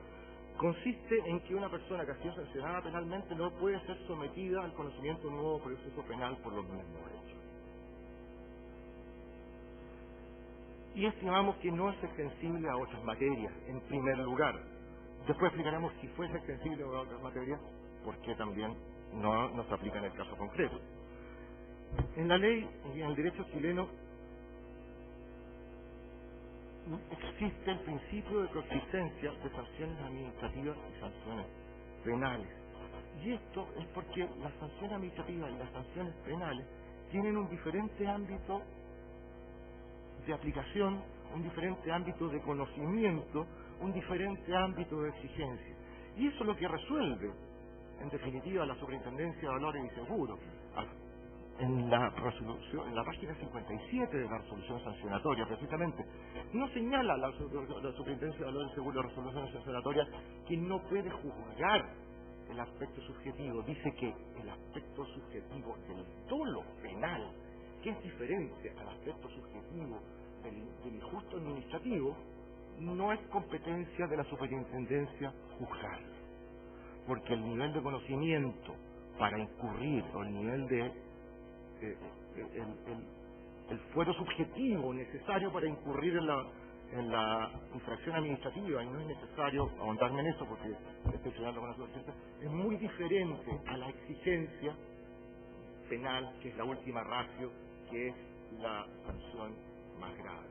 consiste en que una persona que ha sido sancionada penalmente no puede ser sometida al conocimiento de un nuevo proceso penal por los mismos hechos. Y estimamos que no es extensible a otras materias, en primer lugar. Después explicaremos si fuese extensible a otras materias, por qué también no se aplica en el caso concreto. En la ley y en el derecho chileno existe el principio de coexistencia de sanciones administrativas y sanciones penales. Y esto es porque las sanciones administrativas y las sanciones penales tienen un diferente ámbito de aplicación, un diferente ámbito de conocimiento, un diferente ámbito de exigencia. Y eso es lo que resuelve, en definitiva, la Superintendencia de Valores y Seguros. En la resolución, en la página 57 de la resolución sancionatoria, precisamente, no señala la Superintendencia de Valores y Seguros, la resolución sancionatoria, que no puede juzgar el aspecto subjetivo. Dice que el aspecto subjetivo del dolo penal, que es diferente al aspecto subjetivo del injusto administrativo, no es competencia de la superintendencia juzgar, porque el nivel de conocimiento para incurrir, o el nivel de el fuero subjetivo necesario para incurrir en la infracción administrativa, y no es necesario ahondarme en eso porque estoy llegando con la suerte, es muy diferente a la exigencia penal, que es la última ratio, que es la sanción más grave.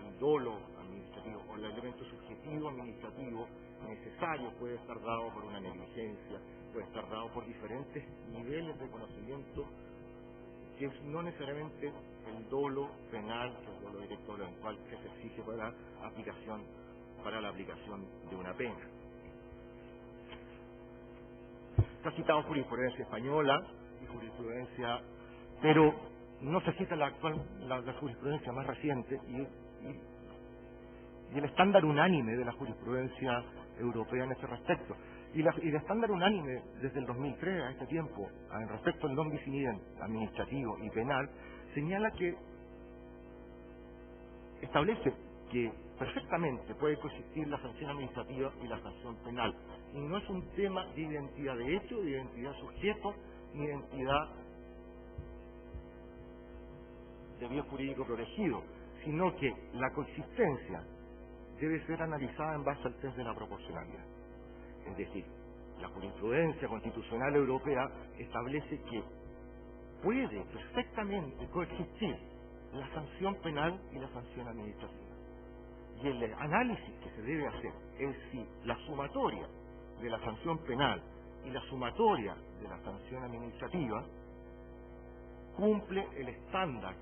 El dolo administrativo o el elemento subjetivo administrativo necesario puede estar dado por una negligencia, puede estar dado por diferentes niveles de conocimiento, que es no necesariamente el dolo penal, que es el dolo directo, en el cual se exige para la aplicación de una pena. Está citado jurisprudencia española y jurisprudencia, pero no se cita la jurisprudencia más reciente y el estándar unánime de la jurisprudencia europea en este respecto. Y el estándar unánime desde el 2003 a este tiempo, en respecto al non bis in idem administrativo y penal, señala que establece que perfectamente puede coexistir la sanción administrativa y la sanción penal. Y no es un tema de identidad de hecho, de identidad sujeto, ni identidad de bien jurídico protegido, sino que la coexistencia debe ser analizada en base al test de la proporcionalidad. Es decir, la jurisprudencia constitucional europea establece que puede perfectamente coexistir la sanción penal y la sanción administrativa. Y el análisis que se debe hacer es si la sumatoria de la sanción penal y la sumatoria de la sanción administrativa cumple el estándar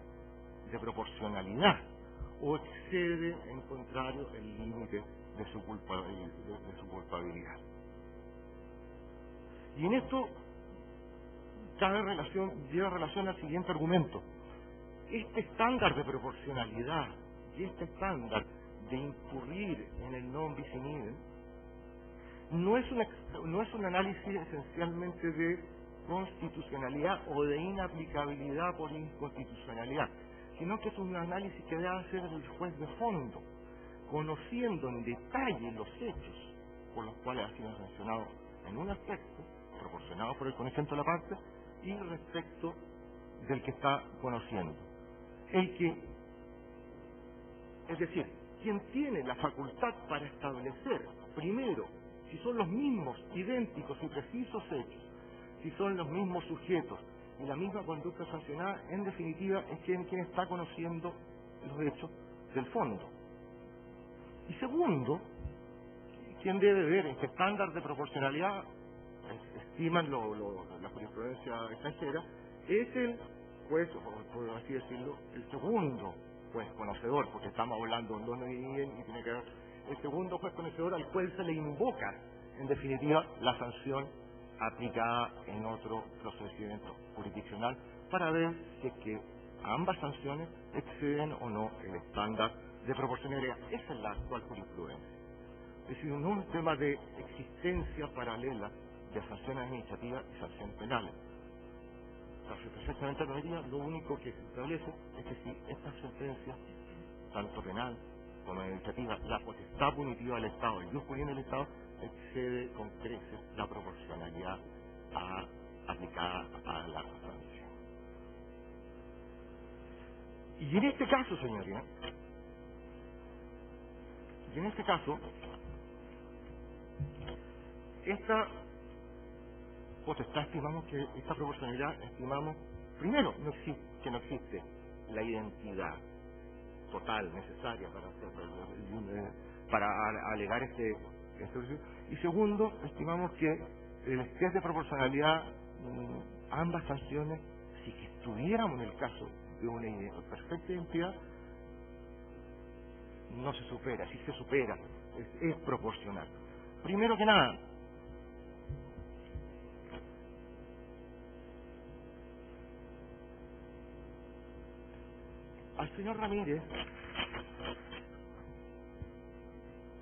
de proporcionalidad o excede, en contrario, el límite de su culpabilidad. Y en esto lleva relación al siguiente argumento. Este estándar de proporcionalidad y este estándar de incurrir en el non bis in idem no es un análisis esencialmente de constitucionalidad o de inaplicabilidad por inconstitucionalidad, sino que es un análisis que debe hacer el juez de fondo, conociendo en detalle los hechos por los cuales ha sido sancionado en un aspecto, proporcionado por el conocimiento de la parte, y respecto del que está conociendo. Es decir, quien tiene la facultad para establecer, primero, si son los mismos, idénticos y precisos hechos, si son los mismos sujetos y la misma conducta sancionada, en definitiva, es quien está conociendo los hechos del fondo. Y segundo, quien debe ver este estándar de proporcionalidad, estiman la jurisprudencia extranjera, es el juez, o por así decirlo, el segundo juez conocedor, porque estamos hablando en donde viven y tiene que ver el segundo juez conocedor al cual se le invoca, en definitiva, la sanción aplicada en otro procedimiento jurisdiccional para ver si es que ambas sanciones exceden o no el estándar de proporcionalidad. Esa es la actual jurisprudencia. Es decir, no un tema de existencia paralela de sanciones administrativas y sanciones penales. Perfectamente lo único que se establece es que si estas sentencias, tanto penal como administrativa, la potestad punitiva del Estado, el jus pudiendo del Estado, excede con creces la proporcionalidad aplicada a la sanción. Y en este caso, señoría, esta potestad estimamos que esta proporcionalidad primero que no existe la identidad total necesaria para alegar este y segundo, estimamos que el test de proporcionalidad, ambas sanciones, si que estuviéramos en el caso de una perfecta identidad, no se supera, si se supera, es proporcional. Primero que nada, al señor Ramírez,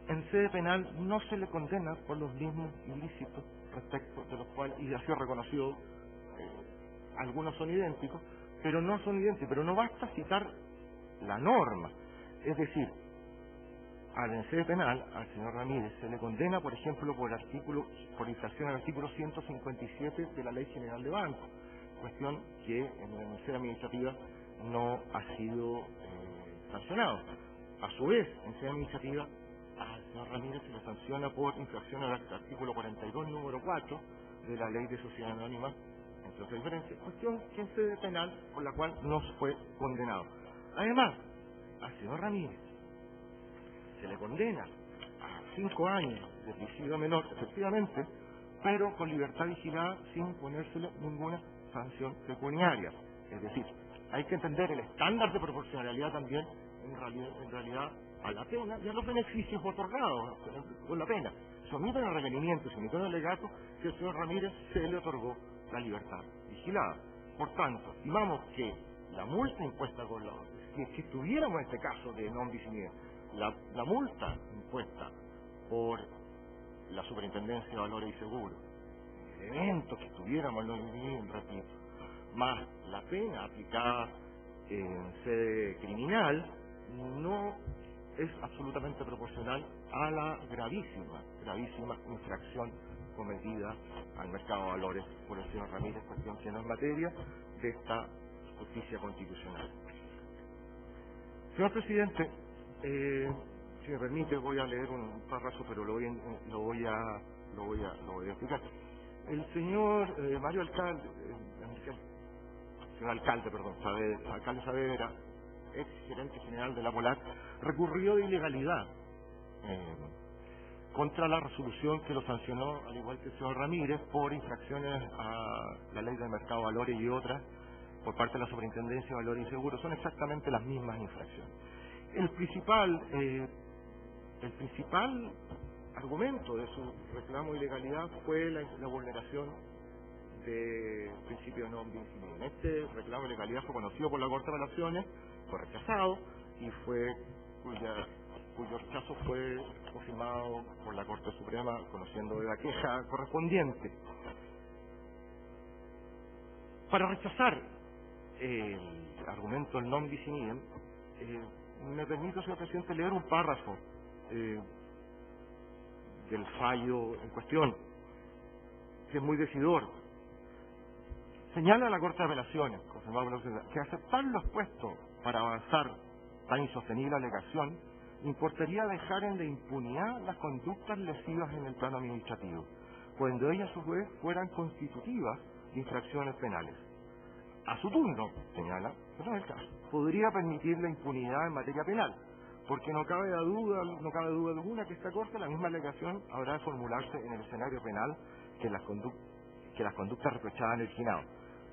en sede penal no se le condena por los mismos ilícitos respecto de los cuales, y así reconocido, algunos son idénticos, pero no basta citar la norma. Es decir, en sede penal al señor Ramírez se le condena, por ejemplo, por infracción al artículo 157 de la Ley General de Bancos, cuestión que en sede administrativa no ha sido sancionado. A su vez, en sede administrativa, al señor Ramírez se le sanciona por infracción al artículo 42, número 4 de la Ley de Sociedad Anónima, entre otras diferencias, cuestión que en sede penal por la cual no fue condenado. Además, al señor Ramírez se le condena a 5 años de prisión menor, efectivamente, pero con libertad vigilada sin ponérsele ninguna sanción pecuniaria. Es decir, hay que entender el estándar de proporcionalidad también en realidad a la pena y a los beneficios otorgados con la pena. Se omiten el requerimiento, se omiten el alegato que el señor Ramírez se le otorgó la libertad vigilada. Por tanto, estimamos que la multa impuesta si estuviéramos en este caso de non bis in idem, la multa impuesta por la Superintendencia de Valores y Seguros, el evento que estuviéramos non bis in idem, repito, más la pena aplicada en sede criminal, no es absolutamente proporcional a la gravísima infracción cometida al mercado de valores por el señor Ramírez, cuestión que no es materia de esta justicia constitucional. Señor presidente, si me permite, voy a leer un párrafo, pero lo voy a explicar. El señor Mario Alcalde, alcalde Saavedra, ex gerente general de la Polar, recurrió de ilegalidad contra la resolución que lo sancionó, al igual que el señor Ramírez, por infracciones a la Ley del Mercado de Valores y otras por parte de la Superintendencia de Valores y Seguros. Son exactamente las mismas infracciones. El principal argumento de su reclamo de ilegalidad fue la vulneración del principio non bis in idem. Este reclamo de ilegalidad fue conocido por la Corte de Apelaciones, fue rechazado y cuyo rechazo fue confirmado por la Corte Suprema, conociendo de la queja correspondiente. Para rechazar el argumento del non bis in idem, me permito, señor presidente, leer un párrafo del fallo en cuestión, que es muy decidor. Señala a la Corte de Apelaciones, que aceptar lo expuesto para avanzar tan insostenible alegación importaría dejar en la impunidad las conductas lesivas en el plano administrativo, cuando ellas a su vez fueran constitutivas de infracciones penales. A su turno, señala, que no es el caso, podría permitir la impunidad en materia penal, porque no cabe duda alguna que esta Corte, la misma alegación, habrá de formularse en el escenario penal que las conductas reprochadas han originado,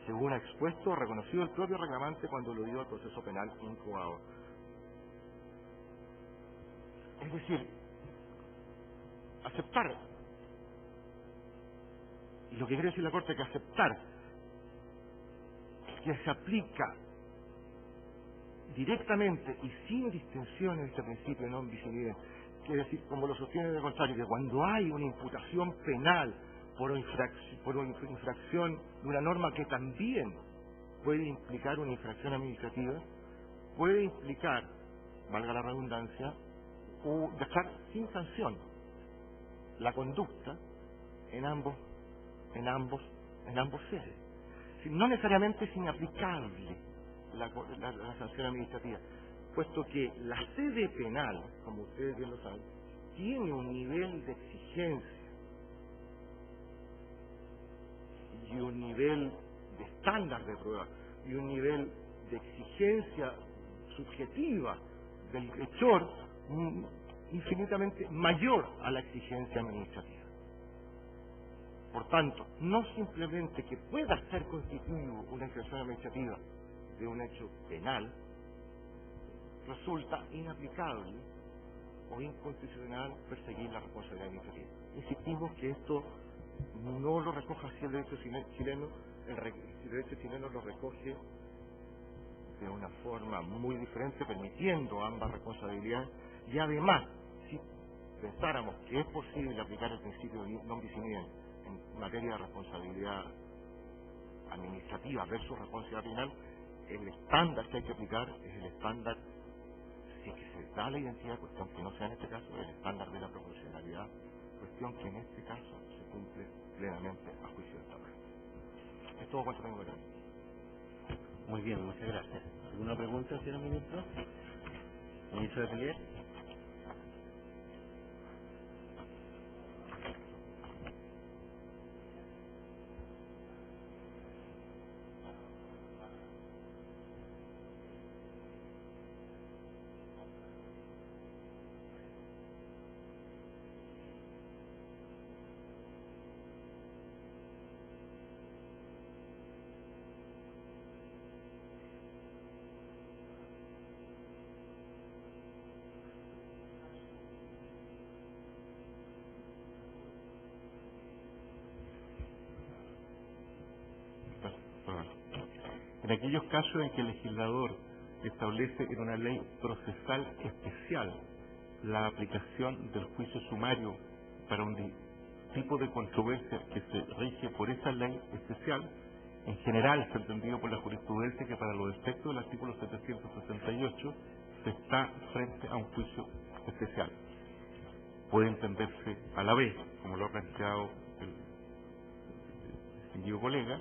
según ha expuesto o reconocido el propio reclamante cuando lo dio al proceso penal incoado. Es decir, aceptar, y lo que quiere decir la Corte es que aceptar que se aplica directamente y sin distinciones este principio de non bis in idem, quiere decir, como lo sostiene de contrario, que cuando hay una imputación penal por una infracción de una norma que también puede implicar una infracción administrativa, puede implicar, valga la redundancia, o dejar sin sanción la conducta en ambos sedes. No necesariamente es inaplicable la sanción administrativa, puesto que la sede penal, como ustedes bien lo saben, tiene un nivel de exigencia y un nivel de estándar de prueba y un nivel de exigencia subjetiva del hechor infinitamente mayor a la exigencia administrativa. Por tanto, no simplemente que pueda ser constituido una infracción administrativa de un hecho penal, resulta inaplicable o inconstitucional perseguir la responsabilidad administrativa. Insistimos que esto no lo recoge así el derecho chileno, el derecho chileno lo recoge de una forma muy diferente, permitiendo ambas responsabilidades, y además, si pensáramos que es posible aplicar el principio de non bis in idem en materia de responsabilidad administrativa versus responsabilidad penal, el estándar que hay que aplicar es el estándar, si es que se da la identidad, cuestión que no sea en este caso, el estándar de la proporcionalidad, cuestión que en este caso se cumple plenamente a juicio de esta parte. Es todo cuanto tengo que decir. Muy bien, muchas gracias. ¿Alguna pregunta, señor ministro? Ministro de Atelier. En aquellos casos en que el legislador establece en una ley procesal especial la aplicación del juicio sumario para un tipo de controversia que se rige por esa ley especial, en general se ha entendido por la jurisprudencia que para los efectos del artículo 768 se está frente a un juicio especial. Puede entenderse a la vez, como lo ha planteado el distinguido colega,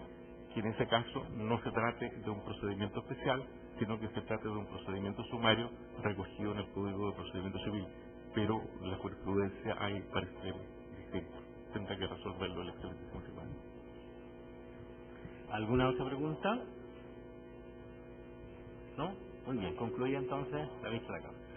que en ese caso no se trate de un procedimiento especial, sino que se trate de un procedimiento sumario recogido en el Código de Procedimiento Civil. Pero la jurisprudencia hay pareceres distintos. Tendrá que resolverlo el excelentísimo tribunal. ¿Alguna otra pregunta? ¿No? Muy bien, concluye entonces la vista de la Cámara.